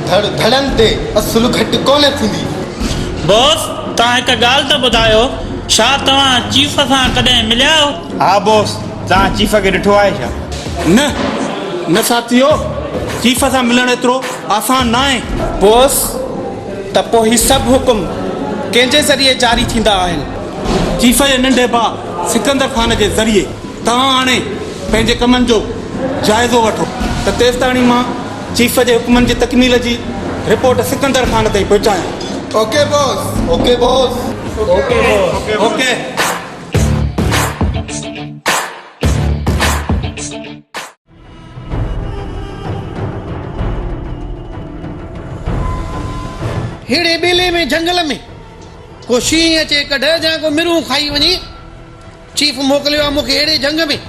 धड़नि ते असुल घटि कोन थींदी। बॉस तव्हां हिकु ॻाल्हि त ॿुधायो, छा तव्हां चीफ सां कॾहिं मिलिया आहियो? हा बॉस, तव्हां चीफ खे ॾिठो आहे छा? न साथियो, चीफ सां मिलण एतिरो आसान न आहे। बॉस त पोइ ही सभु हुकुम कंहिंजे ज़रिए जारी थींदा आहिनि? चीफ जे नंढे भाउ सिकंदर खान जे ज़रिए। तव्हां हाणे पंहिंजे कमनि जो जाइज़ो वठो त तेसि ताणी मां चीफ जे हुकुमनि जी तकमील जी रिपोर्ट सिकंदर खान ताईं पहुचायां। Okay boss. Okay boss. Okay boss. Okay. हेड़े बेले में जंगल में को शींहुं अचे कढ जा को मिरू खाई वञे। चीफ मोकिलियो आहे मूंखे अहिड़े जंग में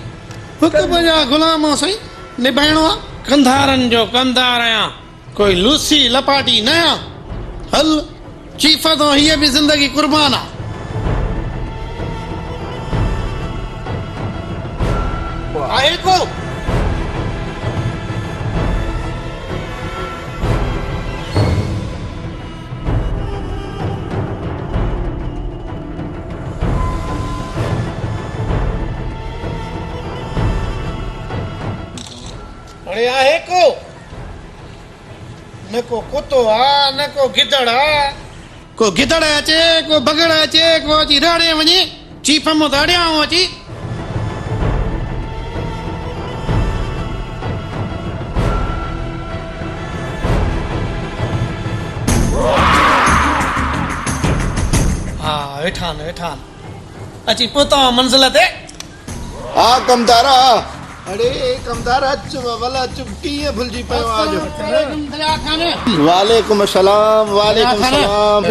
हुकुम जा गुलाम साईं निभाइणो आहे। कंधारनि जो कंधार आहियां, कोई लूसी लपाटी न आहियां। हल चीफ तो हीअ बि ज़िंदगी कुर्बान आहे। आहे को अरे आहे न को कुत्तो आ न को गिदड़ आ। को गिदड़ अचे को बगड़ अचे को अची रड़े वञे। चीफ मूं त अड़ियाऊं अची। हा वेठान अची पहुता मंज़िल ते। हा कमदारा। अरे कमदारा चुप भला चुप कीअं भुलिजी पियो आज? वालेकुम सलाम। वालेकुम सलाम।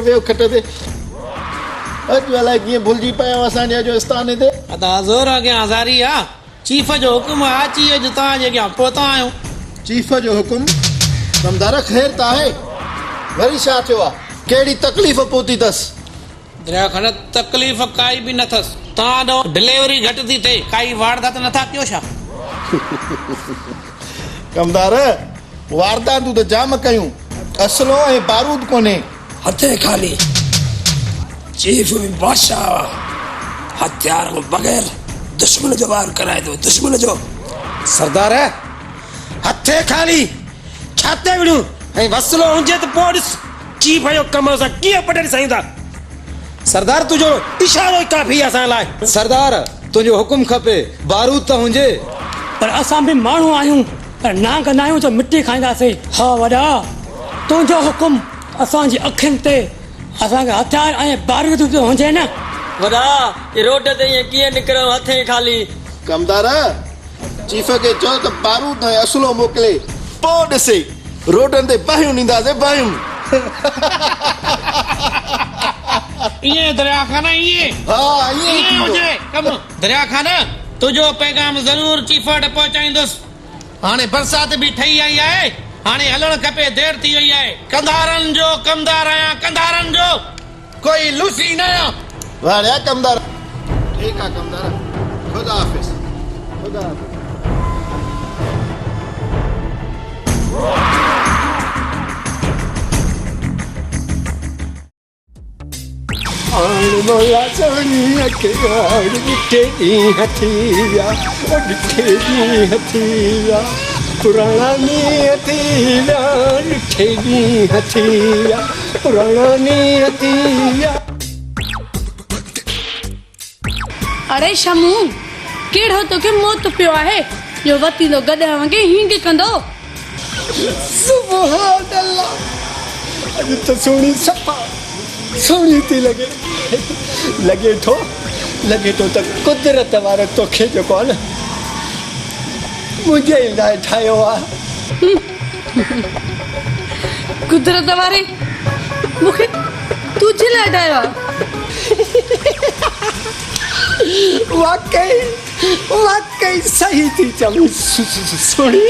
वेहो खट ते। अॼु अलाए कीअं भुलिजी पियो असांजे अॼु आस्थाने ते। अदा ज़ोर अॻियां हज़ारी आहे। चीफ जो हुकुम आहे, अची अॼु तव्हांजे अॻियां पहुता आहियूं। चीफ जो हुकुम? कमदारा ख़ैर त आहे? वरी छा थियो आहे? कहिड़ी तकलीफ़ पहुती अथसि? दरिया खण तकलीफ़ काई बि न अथसि। तव्हां ॾो डिलीवरी घटि थी थिए, काई वारदात नथा कयो छा? कमदार वारदातूं त जाम कयूं असलो ऐं बारूद कोन्हे हथे खाली चीफ भी बादशाह हथियार को बगैर दुश्मन जो वार कराए दो दुश्मन जो सरदार हथे खाली छाते विड़ू ऐं वसलो हुजे त पोइ ॾिस चीफ जो कम असां कीअं पटे साईं था सरदार तुंहिंजो इशारो ई काफ़ी आहे असां लाइ सरदार तुंहिंजो हुकुम खपे बारूद त हुजे पर असां बि माण्हू आहियूं पर ना कंदा आहियूं त मिटी खाईंदासीं हा वॾा तुंहिंजो हुकुम असांजी अखियुनि ते असांखे हथियार ऐं बारूद हुजे न वॾा रोड ते ईअं कीअं निकिरो हथे खाली कमदार चीफ खे चओ त बारूद ऐं असलो मोकिले पोइ ॾिसे रोडनि ते बाहियूं ॾींदासीं बाहियूं ये दरिया खाना ये हाँ ये हुजे कम दरिया खाना तुझो पैगाम जरूर चीफ वटि पहुचाईंदुसि हाणे बरसात बि ठही आई आहे हाणे हलणु खपे देर थी वई आहे कंधारनि जो कमदार आहियां कंधारनि जो कोई लूसी न आहियां वाड़िया कमदार ठीक आहे कमदार खुदा हाफिज़ खुदा हाफिज़ मोला सोनी के डिठे दी हथिया ओ डिठे दी हथिया पुराना नी हथिया डिठे दी हथिया पुराना नी हथिया अरे शमू केड़ो तोखे मौत पियो आहे जो वती नो गॾा वांगे हींग कंदो सुभान अल्लाह अॼु त सोनी सफ़ा सोनी थी लगे तो त कुदरत वारो तोखे जेको आहे न मुंहिंजे लाइ ठाहियो आहे कुदरत वारे मूंखे तुझे लाइ ठाहियो आहे वाकई सही थी चवी सोनी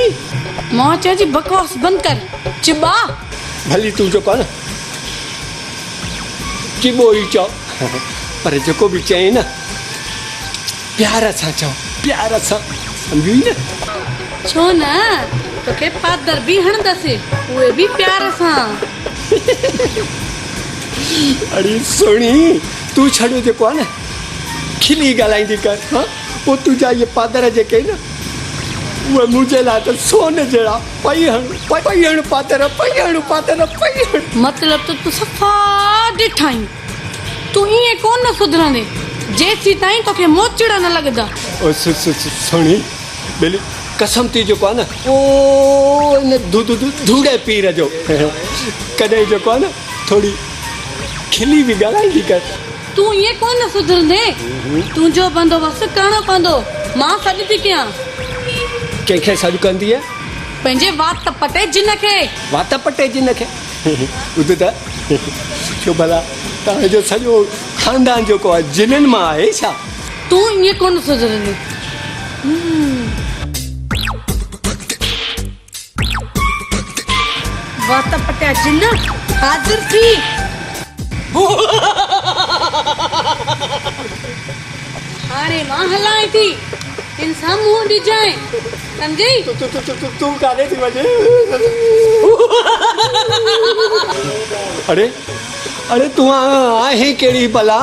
मां चई बकवास बंद कर चिबा भली तू जेको आहे न चिबो ई चओ पर जेको बि चई न प्यार सां चओ प्यार सां सम्झी न छो न तोखे पादर बि हणंदसि उहे बि प्यार सां अरे सोनी तू छॾो जेको आहे न खिली ॻाल्हाईंदी कर हाँ पोइ तुंहिंजा इहे पादर जेके न उहे मुंहिंजे लाइ त सोन जहिड़ा पई हण पादर मतलब तो तू सफ़ा ॾिठाई तू ईअं कोन सुधरंदे जेसीं ताईं तोखे मोचड़ा न लॻंदा ओ सोनी बेली कसम थी जेको आहे न ओ इन धूड़े पीर जो कॾहिं जेको आहे न थोरी खिली बि ॻाल्हाईंदी कर तू ईअं कोन सुधरंदे तुंहिंजो बंदोबस्तु करणो पवंदो मां सॾु थी कयां कंहिंखे सॾु कंदी आहे पंहिंजे वात पटे जिन खे ॿुध त छो भला तव्हांजो सॼो ख़ानदान जेको आहे जिननि मां आहे छा तू ईअं कोन सुधरंदे वात पटे जिन हाज़िर थी हाणे मां हलाए थी इंसान मुंहुं ॾिजाए सम्झी तू काॾे थी वञे अरे तू आहे कहिड़ी भला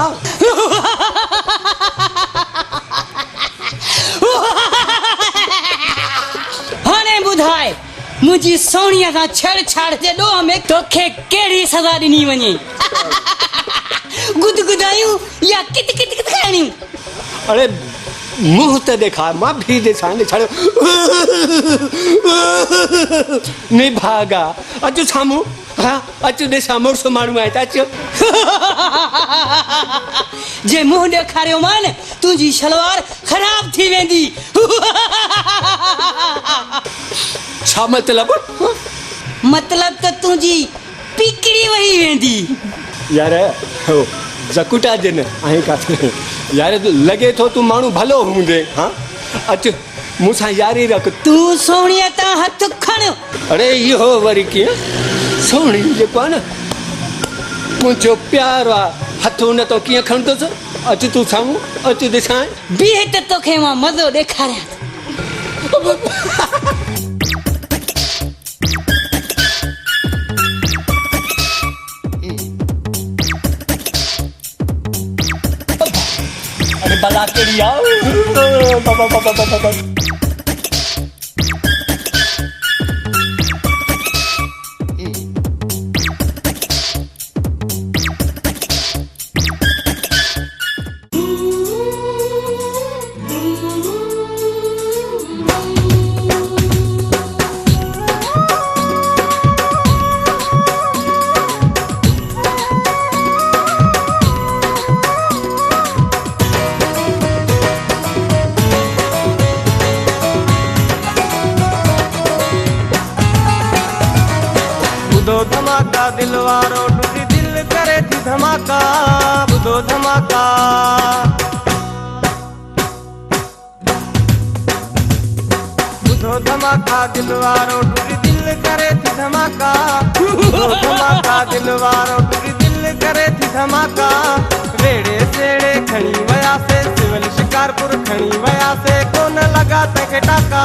हाणे ॿुधाए मुंहिंजी सोणीअ सां छेड़छाड़ जे ॾोह में तोखे कहिड़ी सज़ा ॾिनी वञे गुदगुदायूं या कित कित कित खाइणियूं अरे मुंह त ॾेखार मां भी ॾिसां ॾेखारियो निभागा अचु साम्हूं हा अचु ॾिसां मुड़ुसु माण्हू आहे त अचु जे मुंहुं ॾेखारियो मां न तुंहिंजी शलवार ख़राब थी वेंदी छा मतिलबु त तुंहिंजी पीकड़ी वही वेंदी यार हो जकुटा जिन आहे काथे यार लॻे थो तूं माण्हू भलो हूंदे हा अचु मूंसां यारी रख तूं सोणीअ तां हथ खण अरे इहो वरी कीअं सोणी जेको आहे न मुंहिंजो प्यारो आहे हथ हुन तो कीअं खणंदुसि अचु तूं साम्हूं अचु ॾिसां बीह त तोखे मां मज़ो ॾेखारियां अरे बला केड़ी आओ बाबा बाबा बाबा धमाका दिल वारो टूटी दिल करे थी धमाका बुधो धमाका बुधो धमाका दिल वारो टूटी दिल करे थी धमाका बुधो धमाका दिल वारो टूटी दिल करे थी धमाका वेड़े सेड़े खणी वया से सिविल शिकारपुर खणी वया से कोन लगा तके टाका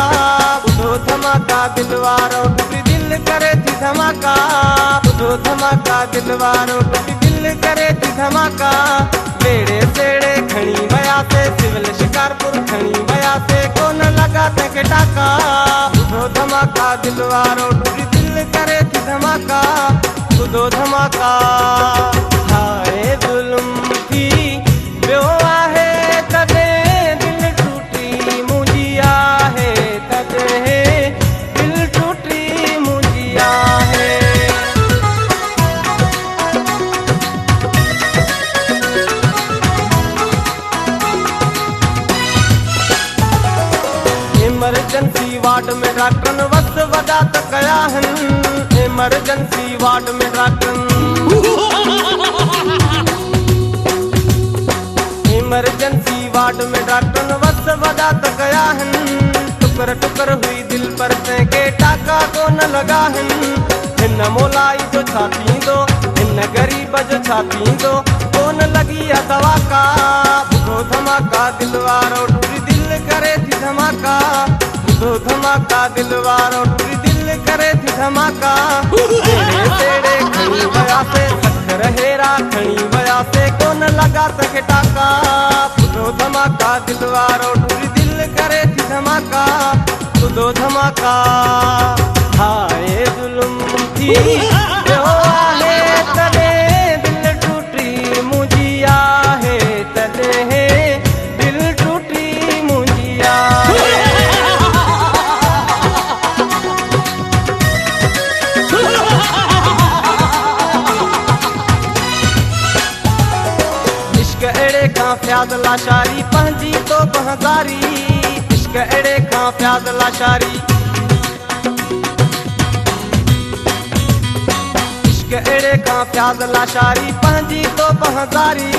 बुधो धमाका दिल वारो टूटी दिल करे थी धमाका बुधो धमाका दिल वारो टूटी दिल करे थी धमाका वेड़े सेड़े खणी वया से सिविल शिकारपुर खणी वया से कोन लगा तके टाका बुधो धमाका दिल वारो टूटी दिल करे थी धमाका बुधो धमाका हाय जुल्म थी व्यो आहे तदे दिल टूटी मुंहिंजी आहे तदे दिल टूटी मुंहिंजी आहे इमरजेंसी वार्ड में डॉक्टरन वक्त वदा त कया हन इमरजेंसी वार्ड में डॉक्टरन इमरजेंसी वार्ड में डॉक्टरन वक्त वदा त कया हन टुकर टुकर हुई दिल पर के टाका को न लगा हन हिन मोलाई जो छाती दो हिन गरीब जो छाती दो कोन लगी है दवा का बुधो धमाका दिल वारो टूटी दिल करे थी धमाका बुधो धमाका दिल वारो टूटी दिल करे थी धमाका तेरे तेरे खणी वया से सखर हेरा खणी वया से कोन लगा तके टाका बुधो धमाका दिल वारो टूटी दिल करे थी धमाका बुधो धमाका हाय जुल्म थी जो आहे तदे दिल टूटी मुंहिंजी आहे तदे दिल टूटी मुंहिंजी आहे इश्क एड़े खां फ्याद लाशारी पंहिंजी तो बहज़ारी इश्क एड़े खां फ्याद लाशारी इश्क एड़े खां फ्याद लाशारी पंहिंजी तो बहज़ारी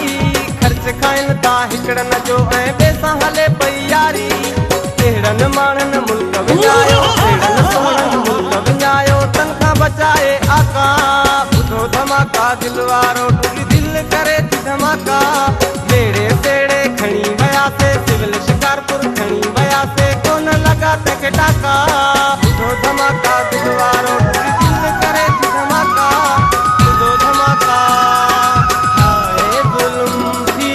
ख़र्च खाइन था हिकड़न जो ऐं ॿिए सां हले पई यारी अहिड़नि माण्हुनि मुल्क विञायो अहिड़नि सोहणनि मुल्क विञायो तन खां बचाए आका बुधो धमाका दिल वारो टूटी दिल करे थी धमाका वेड़े सेड़े खणी वया से सिविल शिकारपुर खणी वया से कोन लगा तके टाका बुधो धमाका दिल वारो टूटी दिल करे थी धमाका बुधो धमाका हाय जुल्म थी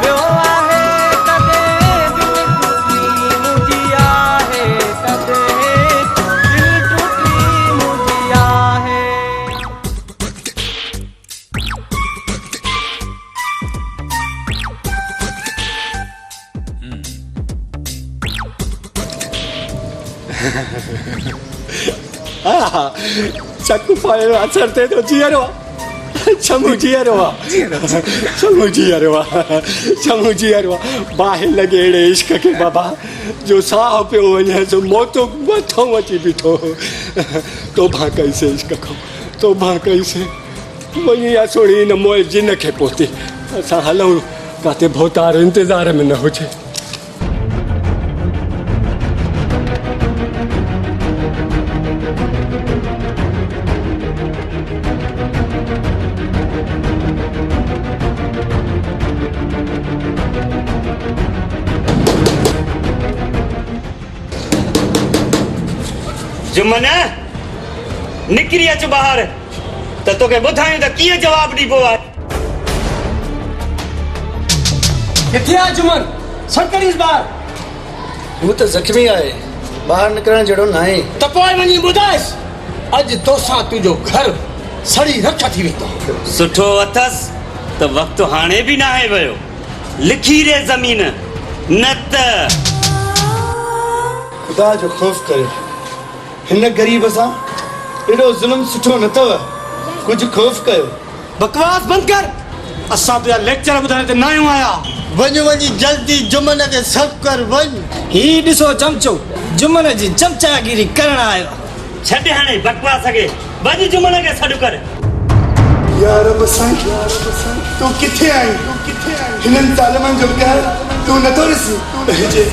व्यो आहे तदे दिल टूटी मुंहिंजी आहे तदे दिल टूटी मुंहिंजी आहे चकू पायल असर तो जीअरो चमू जीअरो चमू जीअरो बाहि लगे अड़े इश्क के बाबा जो साह पे वने सो मोतो मथो अची बीठो तो भा कैसे इश्क को तो भा कैसे वही सोड़ी न मोए जिन के पोती असा हलूं काते भोतार इंतजार में न होचे जुमन निकिरी अच ॿाहिरि त तोखे ॿुधायूं त कीअं जवाबु ॾिबो आहे। किथे आहे जुमन? सड़कड़ीस ॿाहिरि। हू त ज़ख़्मी आहे, ॿाहिरि निकिरण जहिड़ो न आहे। त पोइ वञी ॿुधाइसि अॼु तोसां तुंहिंजो घर सड़ी रख थी वेंदो। सुठो अथसि त वक़्तु हाणे बि न आहे वियो। लिखी रे ज़मीन न त खुदा जो ख़ौफ़ करे हिन ग़रीब सां एॾो ज़ुल्म सुठो न अथव। कुझु ख़ौफ़ कयो। बकवास बंद कर। असां तुंहिंजा लेक्चर ॿुधाइण ते न आहियूं आया। वञी जल्दी जुमन खे सभु कर वञ। ही ॾिसो चमचो जुमन जी चमचागिरी करण आयो। छॾ हाणे बकवास खे, वञ जुमन खे सॾु कर। यार बसाई तूं किथे आई? हिननि तालमनि जो प्यार तूं नथो ॾिसी? पंहिंजे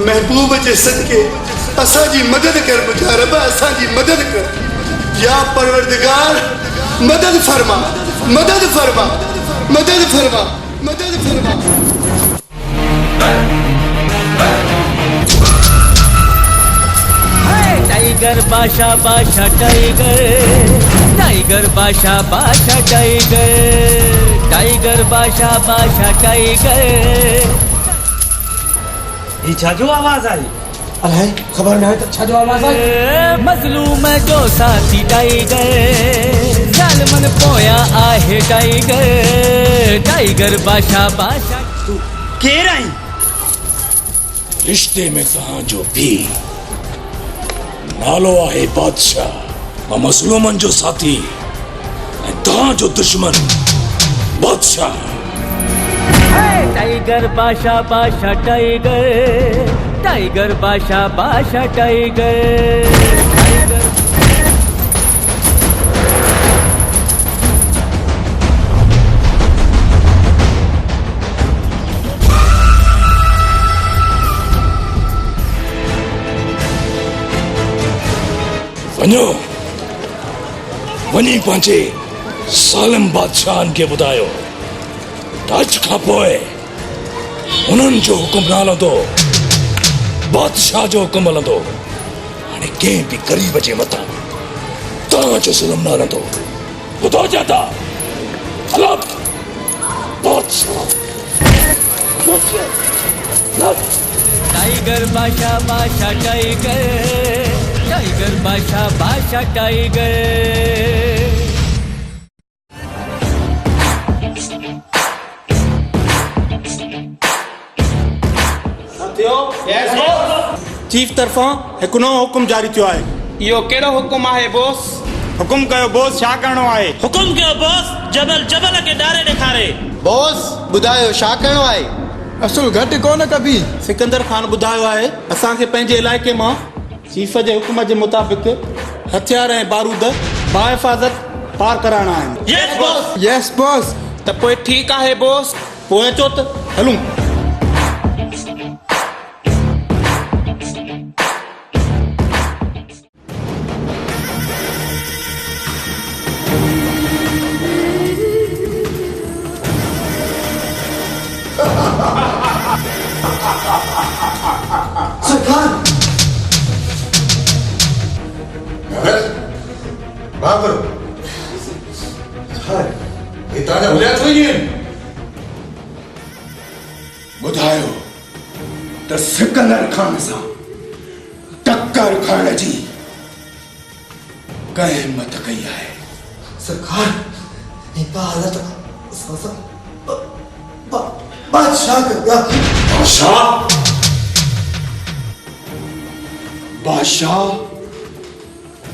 महबूब जे सदके असांजी मदद कर बुझा रब, असांजी मदद कर। या परवरदिगार मदद फरमा, मदद फरमा, मदद फरमा, मदद फरमा। टाइगर बादशाह बादशाह टाइगर बादशाह बादशाह टाइगर बादशाह बादशाह टाइगर। ही छा जो आवाज़ आई? अरे खबर न आहे त छा जो आवाज़ आई? मज़लूम जो साथी टाइगर ज़ालिमन पोया आहे टाइगर टाइगर बादशाह बादशाह। तू केरु आहीं? रिश्ते में तव्हांजो भी नालो आहे बादशाह। मां मज़लूमन जो साथी ऐं तव्हांजो दुश्मन बादशाह। टाइगर बादशाह बादशाह टाइगर टाइगर बादशाह बादशाह टाइगर। वञो वञी पंहिंजे ज़ालिम बादशाहनि खे ॿुधायो त अॼु खां पोइ उन्हनि जो हुकुम न हलंदो, बादशाह जो हुकुम हलंदो। हाणे कंहिं बि ग़रीब जे मथां तव्हांजो ज़ुल्म न हलंदो। ॿुधो जाता हलब टाइगर बादशाह बादशाह टाइगर टाइगर बादशाह बादशाह टाइगर। चीफ तरफां हिकु नओं हुकुम जारी थियो आहे। इहो कहिड़ो हुकुम आहे बॉस? हुकुम कयो बॉस, छा करणो आहे? हुकुम कयो बॉस, जबल जबल खे डारे ॾेखारे। बॉस ॿुधायो छा करिणो आहे? असुल घटि कोन कबी। सिकंदर खान ॿुधायो आहे असांखे पंहिंजे इलाइक़े मां चीफ जे हुकुम जे मुताबिक़ हथियार ऐं बारूद बाहिफ़ाज़त पार कराइणा आहिनि। यस बॉस। यस बॉस। त पोइ ठीकु आहे बॉस, पोइ अचो त हलूं। ॿुधायो त सिकंदर खान सां टक्कर खणण जी कंहिं हिम्मत कई आहे? सरकार हालत बादशाह बादशाह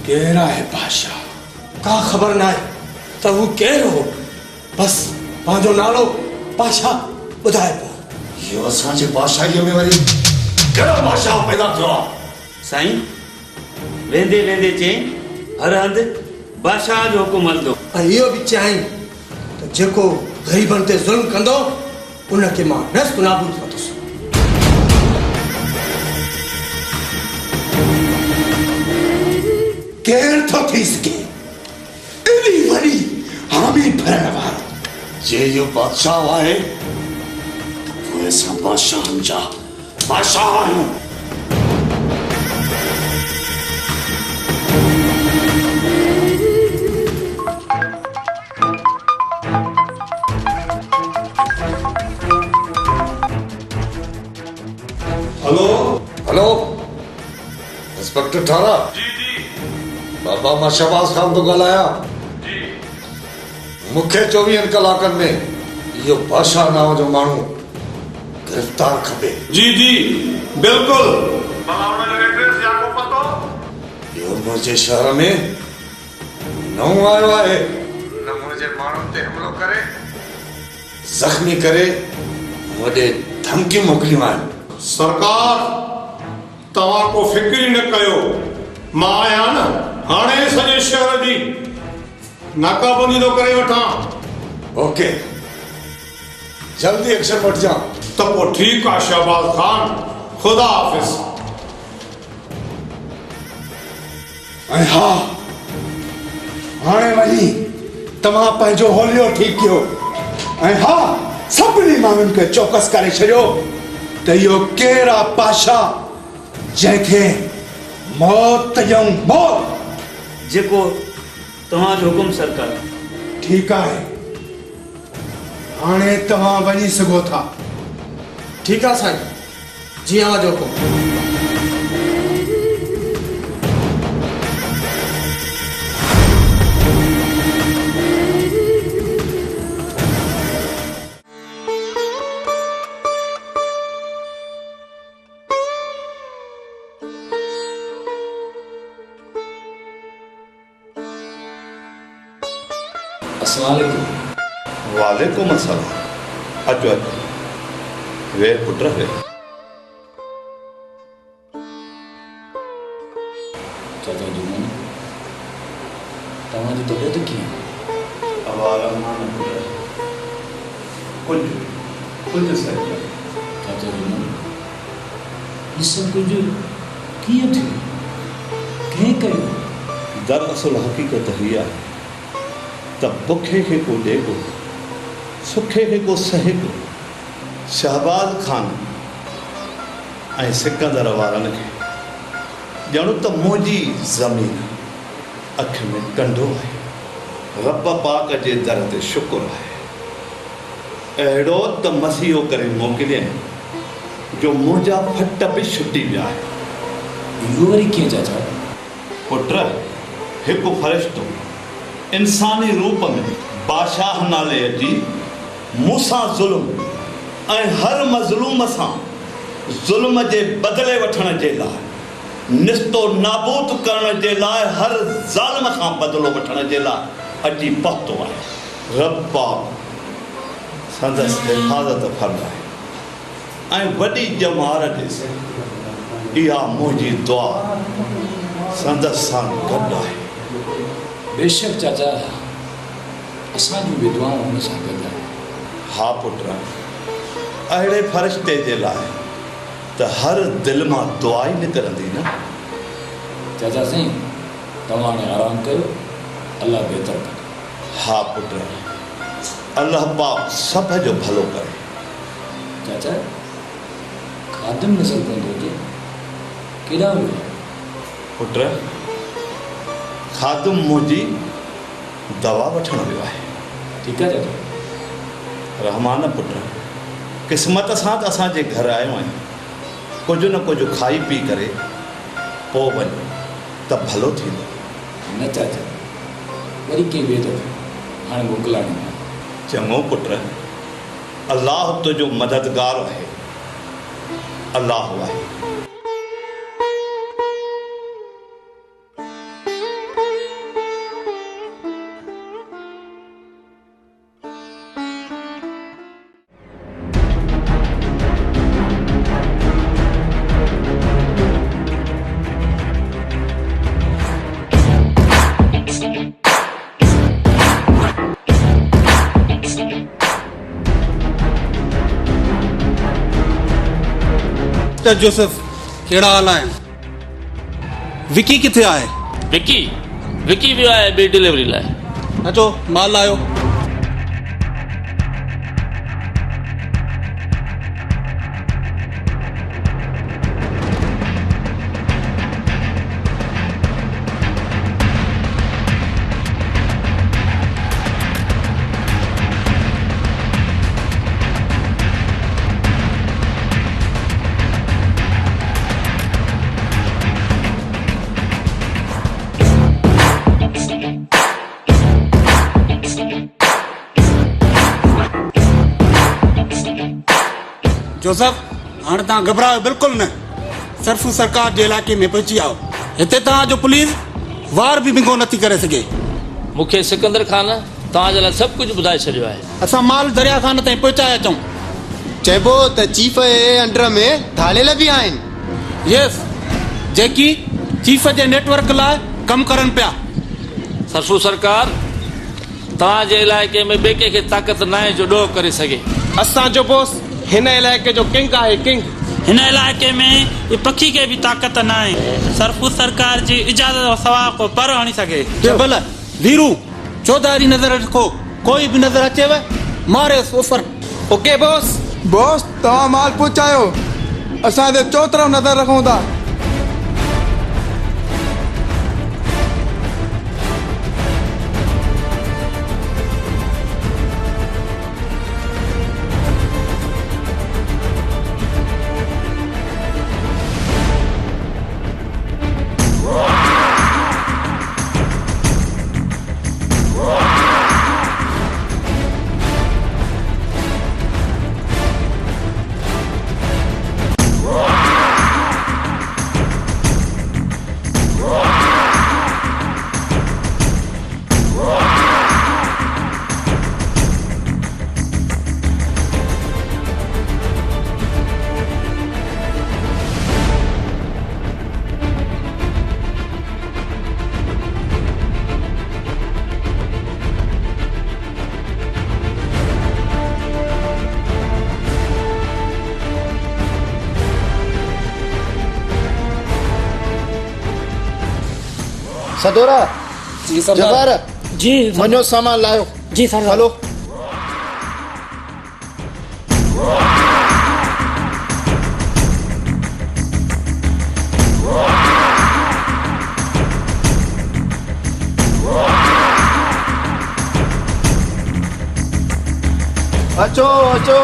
केरु आहे? बादशाह का ख़बर न आहे त हू केरु हो। बस पंहिंजो नालो बादशाह ॿुधाए पियो। इहो असांजे बादशाहीअ में वरी कहिड़ो बादशाह पैदा थियो आहे? साईं वेंदे वेंदे चई हर हंधि बादशाह जो हुकुम हलंदो। ऐं इहो बि चई त जेको ग़रीबनि ते ज़ुल्म कंदो उनखे मां नस्त नाबूद कंदुसि। केरु थो थी सघे एॾी वॾी हामी भरण वारो? जे इहो बादशाह आहे पोइ असां बादशाहनि जा बादशाह आहियूं। इंस्पेक्टर ठारा बाबा मां शहबाज खान तो ॻाल्हायां मूंखे 24 कलाकनि में इहो बादशाह नाम जो माण्हू गिरफ़्तार खपे। जी जी बिल्कुल। इहो मुंहिंजे शहर में नओं आयो आहे न मुंहिंजे माण्हुनि ते हमलो करे ज़ख़्मी करे वॾे धमकियूं मोकिलियूं आहिनि। सरकार तव्हां को फिक्र ई न कयो, मां आहियां न हाणे सॼे शहर जी नाकाबंदी थो करे वठां। ओके जल्दी एक्शन वठिजां। त पोइ ठीकु आहे शहबाज खान, ख़ुदा हाफ़िज़। ऐं हा हाणे वञी तव्हां पंहिंजो होलियो ठीकु कयो ऐं हा सभिनी माण्हुनि खे चौकस करे छॾियो त इहो केरु आहे बादशाह जंहिंखे मौत ॾियूं मौत। जेको तव्हांजो हुकुम सरकार। ठीकु आहे हाणे तव्हां वञी सघो था। ठीकु आहे साईं, जीअं जो हुकुम। वालेकुम अस्सलाम। अचो अचो वे पुत्र वे। चाचा जुमन तव्हांजी तबियत कीअं? कुझु सही। चाचा जुमन ही सब कुझु कीअं थियो, कंहिं कयो? दरअसल हक़ीक़त हीअ आहे त बुखे खे को ॾे को सुखे खे को सहे को। शहबाज खान ऐं सिकंदर वारनि खे ॼण त मुंहिंजी ज़मीन अख में कंढो आहे। रब पाक जे दर ते शुक्र आहे अहिड़ो त मसीहो करे मोकिलियईं जो मुंहिंजा फट बि छुटी विया आहिनि। इहो वरी कीअं चाचा? पुट हिकु फ़रिश्तो इंसानी रूप में बादशाह नाले अची मूंसां ज़ुल्म ऐं हर मज़लूम सां ज़ुल्म जे बदिले वठण जे लाइ निस्तो नाबूद करण जे लाइ हर ज़ालिम खां बदिलो वठण जे लाइ अची पहुतो आहे। रब्बा संदसि हिफ़ाज़त फरमाए ऐं वॾी जमार ॾिस इहा मुंहिंजी दुआ संदसि सां गॾु आहे। बेशक चाचा असांजूं बि दुआऊं हुन सां गॾु आहिनि। हा पुट अहिड़े फ़रिश्ते जे लाइ त हर दिलि मां दुआ ई निकिरंदी न। चाचा साईं तव्हां हाणे आराम कयो, अलाह बहितर करे। हा पुट अलाह पाक सभ जो भलो करे। चाचा खादिम नज़र कोन थो अचे, केॾां वियो? पुट खादिम मुंहिंजी दवा वठण वियो आहे। ठीकु आहे चाचा। रहमान पुट क़िस्मत सां त असांजे घर आयो आहियूं, कुझु न कुझु खाई पी करे पोइ वञ त भलो थींदो। न चाचा वरी कंहिं ॿिए दफ़े हाणे मोकिलाणी। चङो पुट अलाह तुंहिंजो मददगार आहे। अलाह आहे। मिस्टर जोसेफ कहिड़ा हाल आहिनि? विकी किथे आहे? विकी वियो आहे ॿी डिलीवरी लाइ। अचो माल आयो। जोसेफ हाणे तव्हां घबरायो बिल्कुलु न सरफू सरकार जे इलाइक़े में पहुची आओ हिते तव्हांजो पुलिस वार बि बिंगो नथी करे सघे मूंखे सिकंदर ख़ान तव्हांजे लाइ सभु कुझु ॿुधाए छॾियो आहे असां माल दरिया खान ताईं पहुचाए अचूं चइबो त चीफ जे अंडर में धाड़ियल बि आहिनि यस जेकी चीफ जे नेटवर्क लाइ कमु करनि पिया सरफू सरकार तव्हांजे इलाइक़े में ॿिए कंहिंखे ताक़त न आहे जो ॾोह करे सघे असांजो बोस हिन इलाइक़े जो किंग आहे किंग हिन इलाइक़े में ये पखी के भी ताक़त न आहे सरफू सरकार जी इजाज़त सवा को पर हणी सघे जबल वीरू चौधारी नज़र रखो कोई भी नज़र अचेव मारे सोफर ओके बॉस बॉस तव्हां माल पहुचायो असां ते चौ तरफ़ नज़र रखूं था सदोरा जी सरदार जवार जी वञो सामान लायो जी सरदार हलो अचो अचो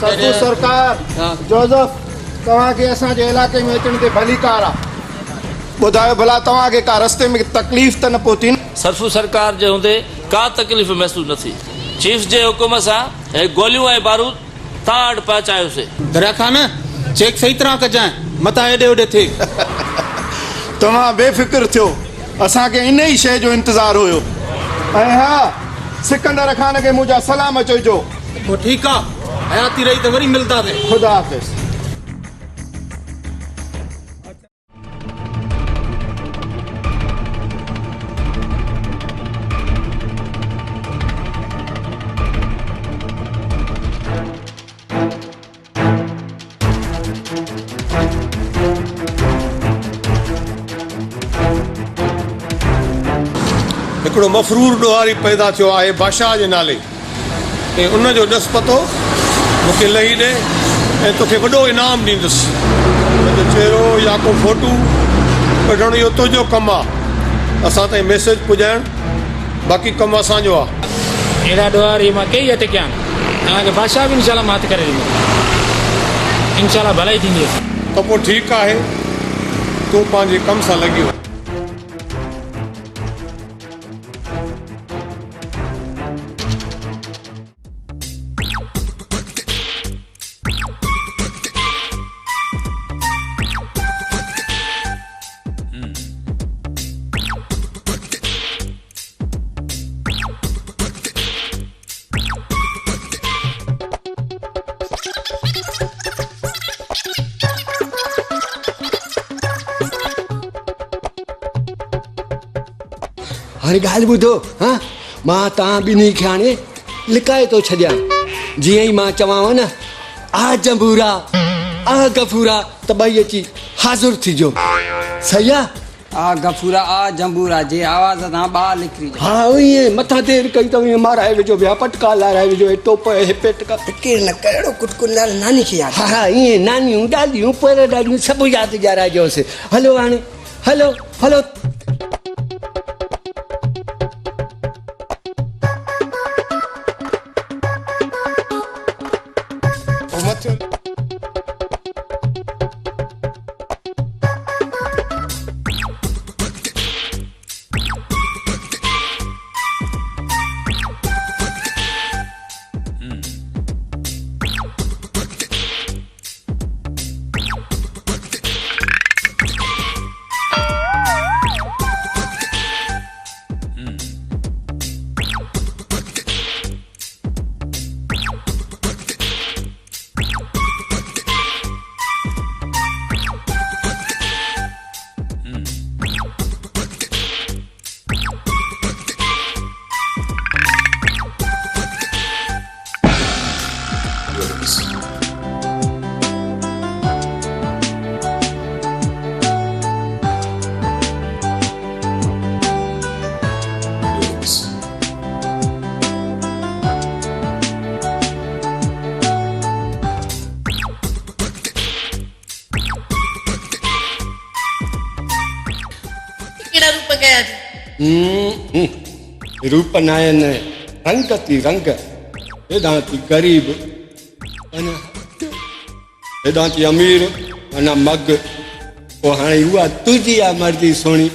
सरफू सरकार जोसेफ तव्हांखे असांजे इलाइक़े में अचण ते भली कार आहे ॿुधायो भला तव्हांखे का रस्ते में तकलीफ़ त न पहुती सरफू सरकार जे हूंदे का तकलीफ़ महसूस न थी चीफ जे हुकुम सां हे गोलियूं ऐं बारूद तव्हां वटि पहुचायोसीं दरिया खान चेक सही तरह कजांइ मथां हेॾे होॾे थिए तव्हां बेफ़िक्र थियो असांखे इन ई शइ जो इंतज़ारु हुयो ऐं हा सिकंदर खान खे मुंहिंजा सलाम चइजो पोइ ठीकु आहे हयाती रही त वरी मिलंदासीं ख़ुदा हाफ़िज़ हिकिड़ो मफ़रूर ॾोहारी पैदा थियो आहे बादशाह जे नाले ऐं उनजो ॾस पतो मूंखे लही ॾे ऐं तोखे वॾो इनाम ॾींदुसि उनजो चहिरो या को फोटू कढणु इहो तुंहिंजो कमु आहे असां ताईं मैसेज पुॼाइणु बाक़ी कमु असांजो आहे अहिड़ा ॾोहारी मां कई अटे कयां तव्हांखे बादशाह बि इनशाला मात करे ॾींदो इनशाला भलाई थींदी त पोइ ठीकु आहे तूं पंहिंजे कम सां लॻी वञ हाणे ॻाल्हि ॿुधो हा मां तव्हां ॿिन्ही खे हाणे लिकाए थो छॾियां जीअं ई मां चवांव न आ जंबूरा आ गफूरा त ॿई अची हाज़ुर थिजो सही आहे आ गफूरा आ जंबूरा जे आवाज़ सां ॿार निकिरी हा ईअं मथां देरि कई अथव ईअं माराए विझो ॿिया पटका लाराए विझो टोप पेटका फिकिर न कहिड़ो कुटकुलाल नानी खे यादि हा हा ईअं नानियूं ॾाॾियूं पर ॾाॾियूं सभु यादि ॾियाराइजोसि हलो हाणे हलो हलो रूप कया रूप नायन रंग थी रंग हेॾां थी ग़रीब हेॾां थी अमीर अञा मग पोइ हाणे उहा तुंहिंजी आहे मर्ज़ी सोणी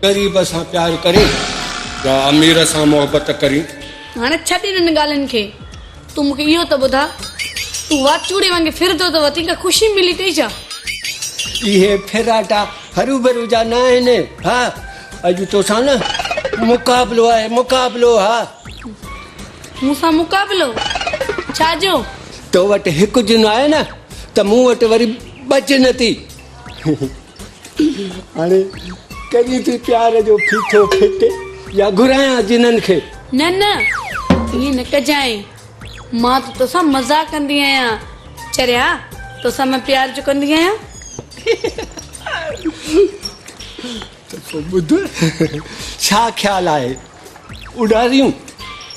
ग़रीब सां प्यार करी या अमीर सां मोहबत करी हाणे छॾ हिननि ॻाल्हियुनि खे तूं मूंखे इहो त ॿुधा तूं वाचूड़े वांगुरु फिरंदो त वधीक ख़ुशी मिली अथई छा इहे फिराटा हरू भरू जा न आहिनि हा अॼु तोसां न मुक़ाबिलो आहे मुक़ाबिलो हा मूंसां मुक़ाबिलो छाजो तो वटि हिकु जिन आहे न त मूं वटि वरी ॿ जिन थी हाणे कॾहिं थी प्यार जो फीथो फिटे या घुरायां जिननि खे न न ईअं न कजांइ मां त तोसां मज़ाक कंदी आहियां चरिया तोसां मां प्यार जो कंदी आहियां ॿुध छा ख़्यालु आहे उॾारियूं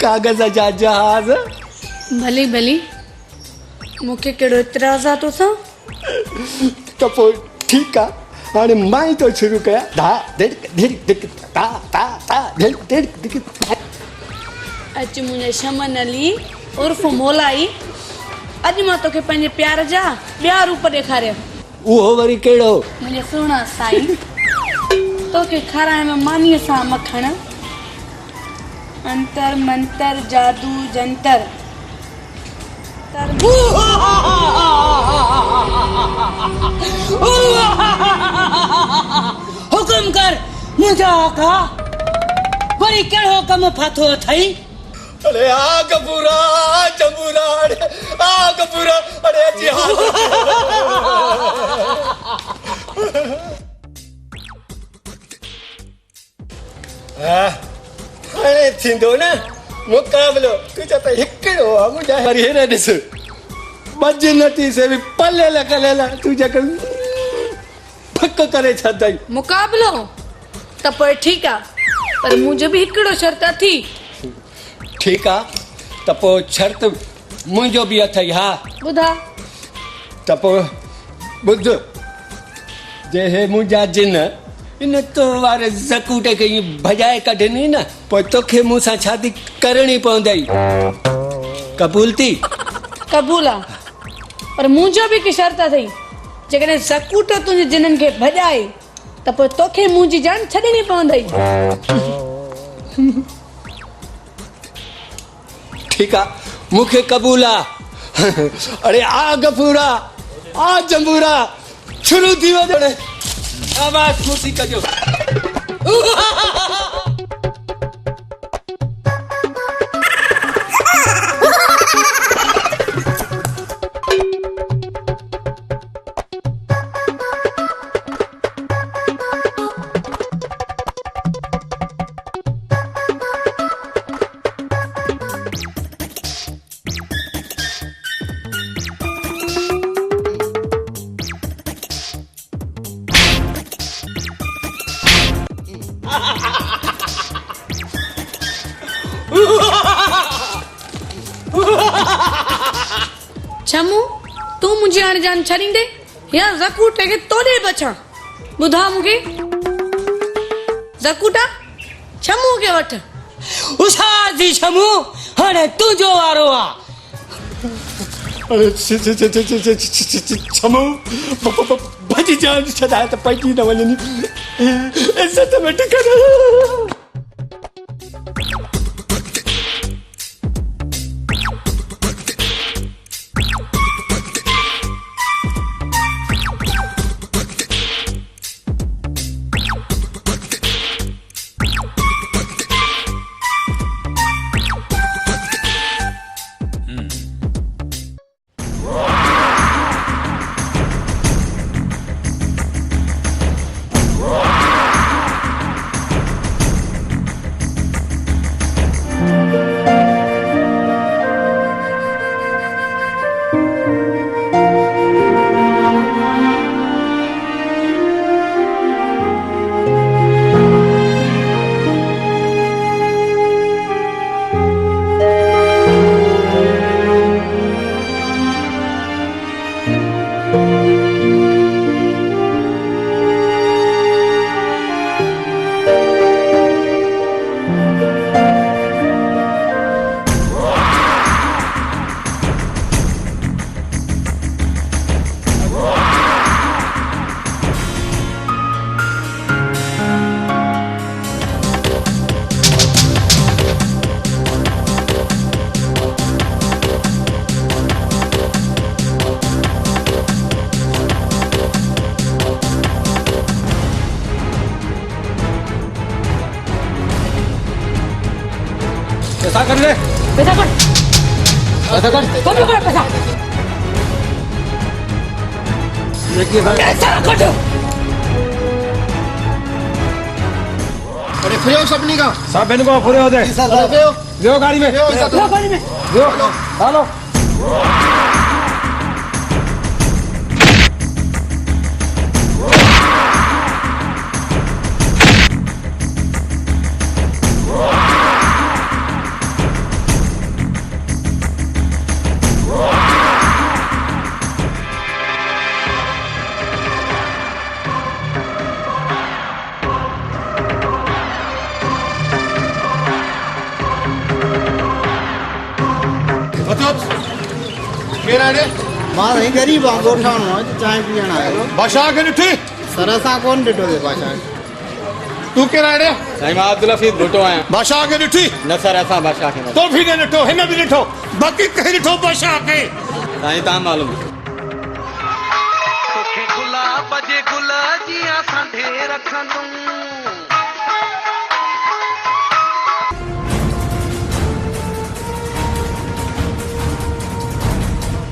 कागज़ जा जहाज़ भली भली मूंखे कहिड़ो इतराज़ आहे तोसां त पोइ ठीकु आहे हाणे मां ई थो शुरू कयां धा धिड़क धिड़क धिक ता ता ता धिड़क धिड़क धिक अच मुंहिंजे शमन अली उर्फ मोलाई अॼु मां तोखे पंहिंजे प्यार जा ॿिया रूप ॾेखारिया उहो वरी कहिड़ो मुंहिंजे सुहिणा साईं तोखे खाराइण में मानीअ सां मखण अंतर मंतर जादू जंतर हुकुम कर मुंहिंजा आका वरी कहिड़ो कमु फाथो अथई अरे आग पूरा जंबूरा आग पूरा अरे अची हाणे थींदो न मुक़ाबिलो तुंहिंजो त हिकिड़ो आहे मुंहिंजा वरी हेॾे ॾिस बज नथी से बि पले लॻल तूं जेके फक करे छॾंदई मुक़ाबिलो त पोइ ठीकु आहे पर मुंहिंजो बि हिकिड़ो शर्त अथी ठीकु आहे त पोइ शर्त मुंहिंजो बि अथई हा ॿुधा त पोइ ॿुध जे हे मुंहिंजा जिन इन तो वारे ज़कूटे खे ईअं भॼाए कढनी न पोइ तोखे मूंसां शादी करणी पवंदई क़बूल थी क़बूल आहे पर मुंहिंजो बि हिकु शर्त अथई जेकॾहिं ज़कूटो तुंहिंजे जिननि खे भॼाए त पोइ तोखे मुंहिंजी जान छॾणी पवंदई ठीकु आहे मूंखे क़बूल आहे अरे आ गफूरा आ जंबूरा शुरू थी वञे आवाज़ ख़ुशी कजो छमू तूं मुंहिंजी हाणे जान छॾींदे या ज़कूटे खे तोड़े बचां ॿुधा मूंखे ज़कूटा छमू खे वठ होशियार थी छमू हाणे तुंहिंजो वारो आहे छमू भॼी जान छॾाए त पइजी न वञनि इज़त में टिकण कर ले पैसा कर पैसा कर पैसा पैसा कर अरे फिर सपनी का सब इनको पूरे हो जाए जो गाड़ी में जो हेलो मां साईं गरीब आहे ॻोठाणो आहे चांहि पीअण आयो बादशाह खे ॾिठी सर असां कोन ॾिठो ते बादशाह तूं केरु आहे साईं मां अब्दुल हफीज़ भुट्टो आहियां बादशाह खे ॾिठी न सर असां बादशाह खे तो बि न ॾिठो हिन बि ॾिठो बाक़ी कंहिं ॾिठो बादशाह खे साईं तव्हां मालूम तोखे गुलाब जे गुल जीअं सांढे रखंदुमि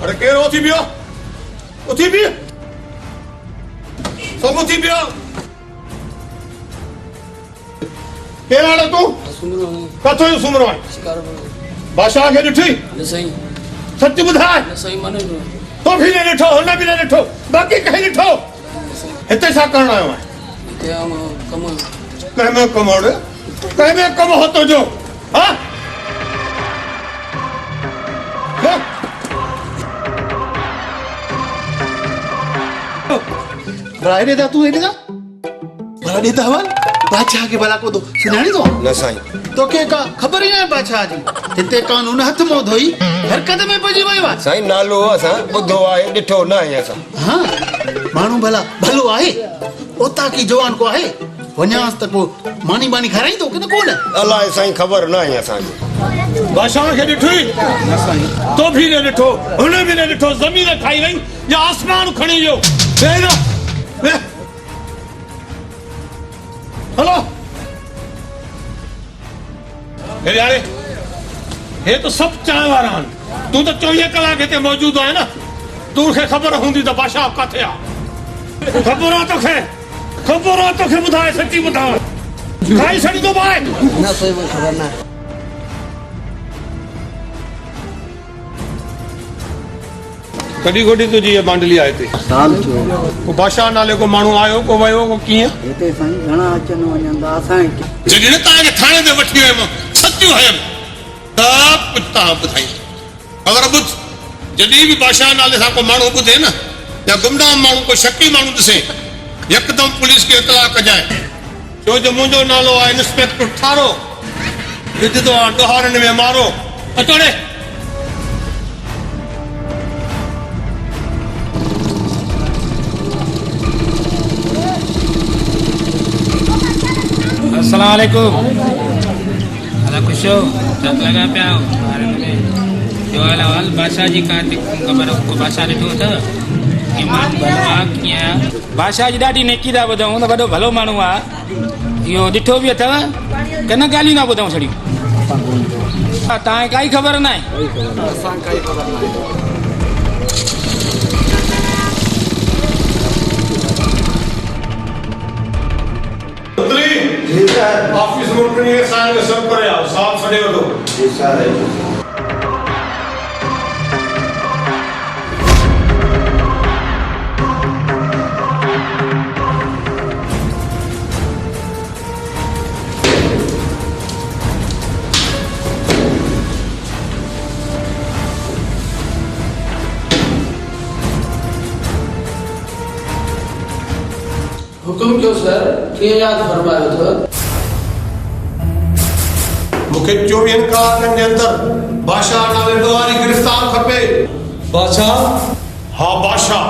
अरे केरु उथी पियो उथी पियो सब उथी पियो केरु आहे तूं किथां जो सुम्हणो आहे बादशाह खे ॾिठी सच ॿुधाए तो बि न ॾिठो हुन बि न ॾिठो बाक़ी कंहिं ॾिठो हिते छा करण आयो आहे कंहिंमें कम हो तुंहिंजो हा रायडे दा तू हेॾे दा रायडे दा हवाल बादशाह के भला को दो सुनाणी दो न साईं तो के का खबर ही न बादशाह जी हिते कानून हथ मो धोई हरकत में पजी वयो आहे साईं नालो असां ॿुधो आहे ॾिठो न आहे असां हां माण्हू भला भलो आहे ओता की जवान को आहे वञास त को मानी बानी खाराई तो कि न कोन अलाए साईं ख़बर न आहे असांखे बादशाह खे ॾिठी तो बि न ॾिठो हुन बि न ॾिठो ज़मीन खाई वई या आसमान खणी वियो हलो यारे हे तो सब चांहि वारा आहिनि तूं त 24 कलाक हिते मौजूद आहे न तूं खे ख़बर हूंदी त बादशाह किथे आहे ख़बर आहे तोखे ॿुधाए सची ॿुधाए खाई छॾींदो भाई न कोई खबर ना कॾहिं कोॾी तुंहिंजी इहा बांडली आहे हिते साल थियो को बादशाह नाले को माण्हू आयो को वियो को कीअं हिते साईं घणा अचनि वञनि असां जॾहिं न तव्हांखे थाणे ते वठी वियुमि सचियूं हयमि सब कुझु तव्हां ॿुधाईंदो अगरि ॿुध जॾहिं बि बादशाह नाले सां को माण्हू ॿुधे न या गुमनाम माण्हू को शकी माण्हू ॾिसे यकदमि पुलिस खे इतला कजाए छो जो मुंहिंजो नालो आहे इंस्पेक्टर ठारो विधो आहे ॾोहारनि में मारो अचोड़े अस्सलाम वालेकुम अला खुशो चक लगा पे आओ भारत में जो हाल बादशाह जी का खबर को बादशाह ॾिठो अथव ईमान भलो आहे कीअं बादशाह जी ॾाढी नेकी था ॿुधूं त वॾो भलो माण्हू आहे इहो ॾिठो बि अथव किन ॻाल्हियूं था ॿुधूं छड़ियूं तव्हांखे काई ख़बर न आहे ऑफिस मोटनी है साल में सब करे आओ साफ सड़े हो तो जी सर हुकुम क्यों सर कीअं यादि फरमायो अथव मूंखे 24 कलाकनि जे अंदर बादशाह नाले ॾोहारी गिरफ़्तार खपे बादशाह हा बादशाह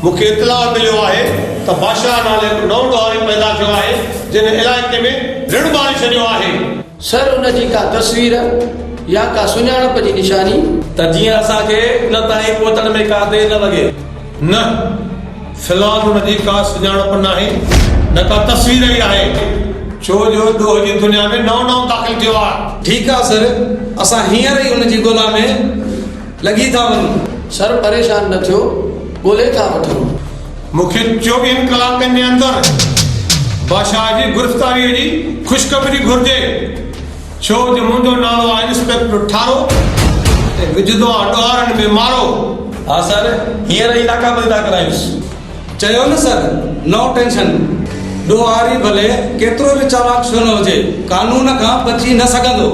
मूंखे इतला मिलियो आहे त बादशाह नाले नओं ॾोहारी पैदा थियो आहे जिन इलाइक़े में ऋण मारे छॾियो आहे सर उनजी का तस्वीर या का सुञाणप जी निशानी त जीअं असांखे न ताईं पहुचण में का देरि न लॻे न फिलहाल हुनजी का सुञाणप न आहे न का तस्वीर ई आहे छो जो ॾोह जी दुनिया में नओं दाख़िल थियो आहे ठीकु आहे सर असां हींअर ई हुनजी ॻोल्हा में लॻी था वञूं। सर परेशान न थियो, ॻोल्हे था वठूं। मूंखे 24 कलाकनि जे अंदरि बादशाह जी गिरफ़्तारीअ जी ख़ुशख़बरी घुर्जे, छो जो मुंहिंजो नालो आहे इंस्पेक्टर ठारो ऐं विझंदो आहे ॾोहारनि में मारो। हा सर, हींअर ई नाकाबंदी था करायूंसि। चयो न सर, नो टेंशन। ॾोहारी भले केतिरो बि चालाक छो न हुजे, कानून खां बची न सघंदो।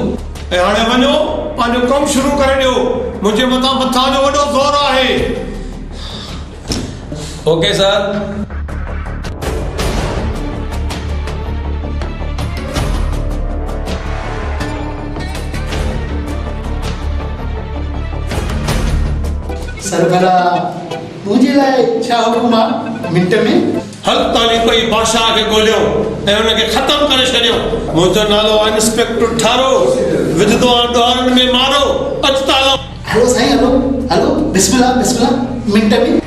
ऐं हाणे वञो पंहिंजो कमु शुरू करे ॾियो, मुंहिंजे मथां जो वॾो ज़ोर आहे। Okay sir. सरबरा मुंहिंजे लाइ छा हुकुम आहे? मिंट में हल ताली कोई बादशाह खे ॻोल्हियो ऐं हुनखे ख़तमु करे छॾियो। मुंहिंजो नालो आहे इंस्पेक्टर ठारो, विझंदो आहे ॾोहारनि में मारो। अच तालो। हलो साईं, हलो हलो, बिस्मिल्लाह बिस्मिल्लाह, मिंट में।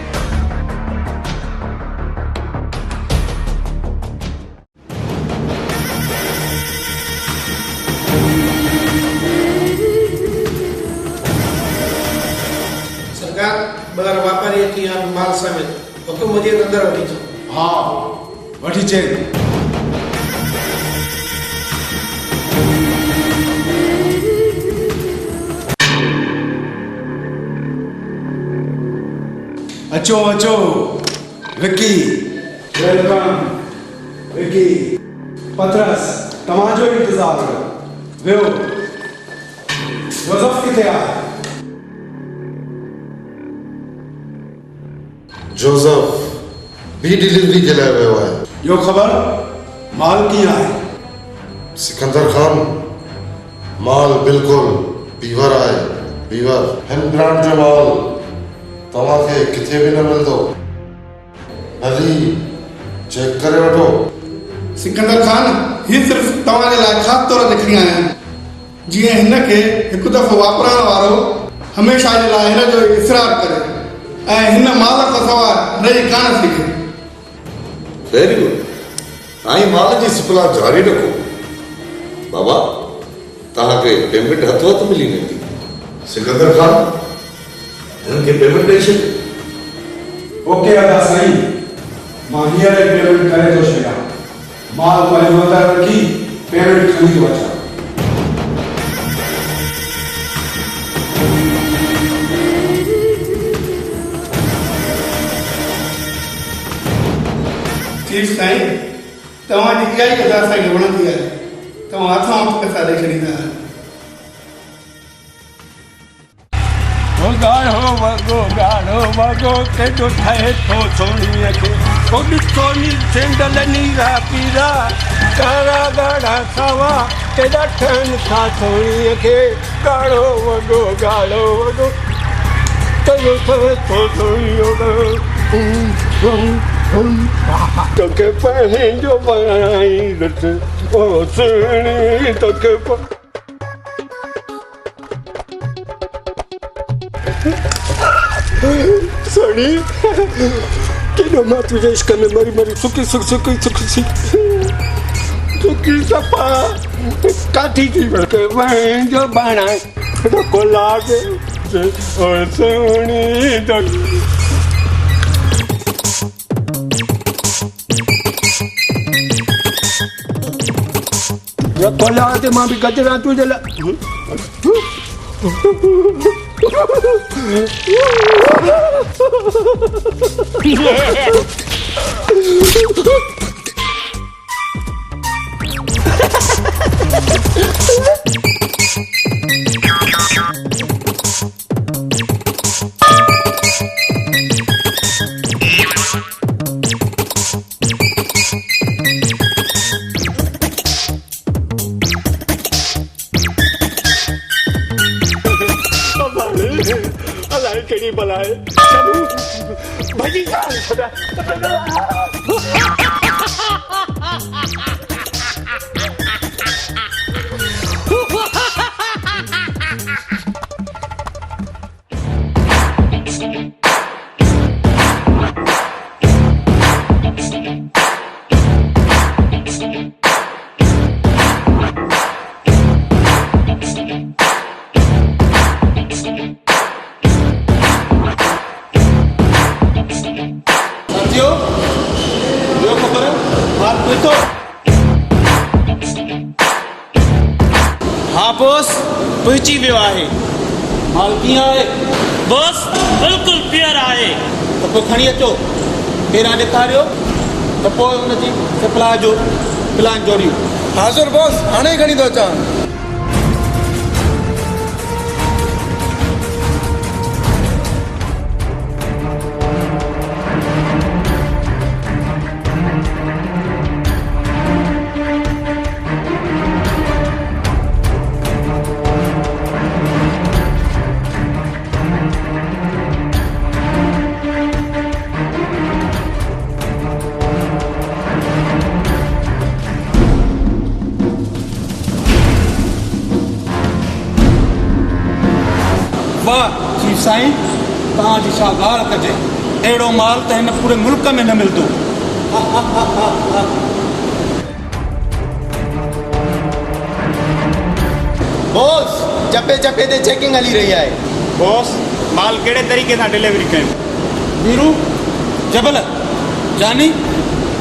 सरकार ॿार वापारी अची विया आहिनि माल समेत, हुकुम हुजे त अंदरि वठी अचो। हा वठी अचे। अचो अचो विक्की, वेलकम विक्की। पतरस तव्हांजो इंतज़ारु कयो, वियो। जोसेफ किथे आहे? जोसेफ बी डिलीवरी जे लाइ वियो आहे। ॿियो ख़बर माल कीअं आहे? सिकंदर खान, माल बिल्कुलु पीवर आहे, पीवर। हिन ब्रांड जो माल तव्हांखे किथे बि न मिलंदो, भली चेक करे वठो। सिकंदर खान, हीअ सिर्फ़ु तव्हांजे लाइ ख़ासि तौर ते खणी आया आहिनि, जीअं हिनखे हिकु दफ़ो वापरण वारो हमेशह जे लाइ हिन जो इसरार करे ऐं हिन माल खां सवाइ रही कान सघे। Very good. ऐं माल जी सप्लाई जारी रखो। बाबा, तव्हांखे पेमेंट हथो हथ मिली वेंदी। सिकंदर खान, हिननि खे पेमेंट ॾेई छॾियो। ओके अदा साईं, मां हींअर ई पेमेंट करे थो छॾियां। माल पंहिंजो अंदरि रखी पेमेंट खणी थो अचां। चीफ साईं, तव्हांजी इहा ई अदा असांखे वणंदी आहे। तव्हां हथां हथ पैसा ॾेई छॾींदा आहियो। गाढ़ो वॻो केॾो ठहे थो सोणीअ खे, सोनी सेंडल नीरा पीरा, कारा ॻाढ़ा सावा केॾा ठहनि था सोणीअ खे। गाढ़ो वॻो केॾो ठहे थो सोणीअ खे। तोखे पंहिंजो बणाईंदसि ओ सुहिणी, तोखे सोनी, केॾो मां तुंहिंजे इश्क में मरी मरी सुकी सफ़ा काठी थी वठे। पंहिंजो बणाए धको लागे ओ सुहिणी, कोला ते मां बि गजरा तुंहिंजे लाइ। अलाए कहिड़ी बलाए भॼी बोस पहुची वियो आहे माल कीअं आहे बॉस बिल्कुलु प्योर आहे त पोइ खणी अचो पहिरां ॾेखारियो त पोइ हुनजी सप्लाई जो प्लान जोड़ियूं हाज़ुर बॉस हाणे खणी थो अचां वाह चीफ साईं तव्हांजी छा ॻाल्हि कजे अहिड़ो माल त हिन पूरे मुल्क में न मिलंदो बॉस चपे चपे ते चेकिंग हली रही आहे बॉस माल कहिड़े तरीक़े सां डिलीवरी कयूं वीरू जबल जानी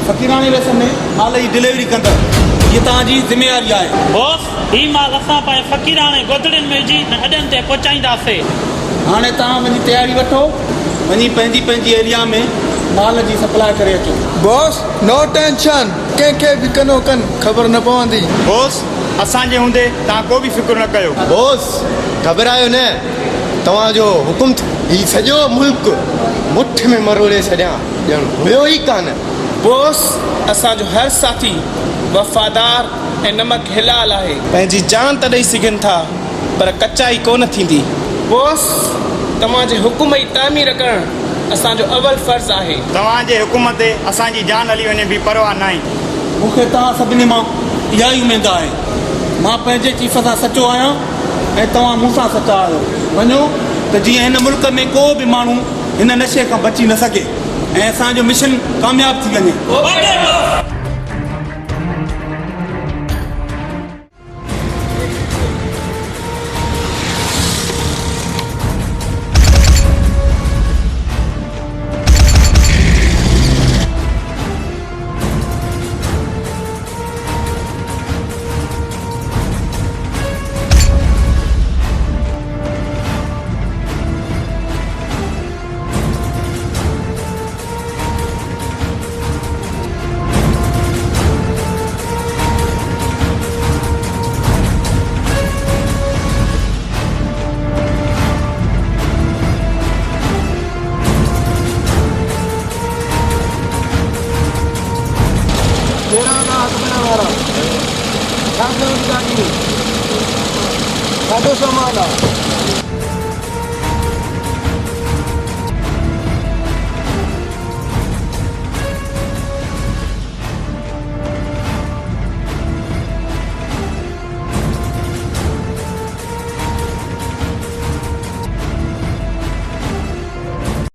फ़कीरानी रस में माल जी डिलीवरी कंदड़ ये तव्हांजी ज़िम्मेवारी आहे बॉस ही माल असां पंहिंजे फ़कीराणे गोदड़ियुनि में विझी अॾनि ते पहुचाईंदासीं हाणे तव्हां वञी तयारी वठो वञी पंहिंजी पंहिंजी एरिया में माल जी सप्लाई करे अचो बॉस नो टेंशन कंहिंखे बि कनो कन ख़बर न पवंदी बॉस असांजे हूंदे तव्हां को बि फिक्र न कयो बॉस घबरायो न तव्हांजो हुकुम ही सॼो मुल्क मुठ में मरोड़े छॾियां ॼण हुयो ई कान बोस असांजो हर साथी वफ़ादार ऐं नमक हिलाल आहे पंहिंजी जान त ॾेई सघनि था पर कचाई कोन थींदी बोस तव्हांजे हुकुम जी तामीर करणु असांजो अवल फ़र्ज़ु आहे तव्हांजे हुकुम ते असांजी जान हली वञे बि परवाह न आहे मूंखे तव्हां सभिनी मां इहा ई उमेद आहे मां पंहिंजे चीफ सां सचो आहियां ऐं तव्हां मूंसां सचा आहियो वञो त जीअं हिन मुल्क में को बि माण्हू हिन नशे खां बची न सघे ऐं असांजो मिशन कामयाबु थी वञे साधो सामान आहे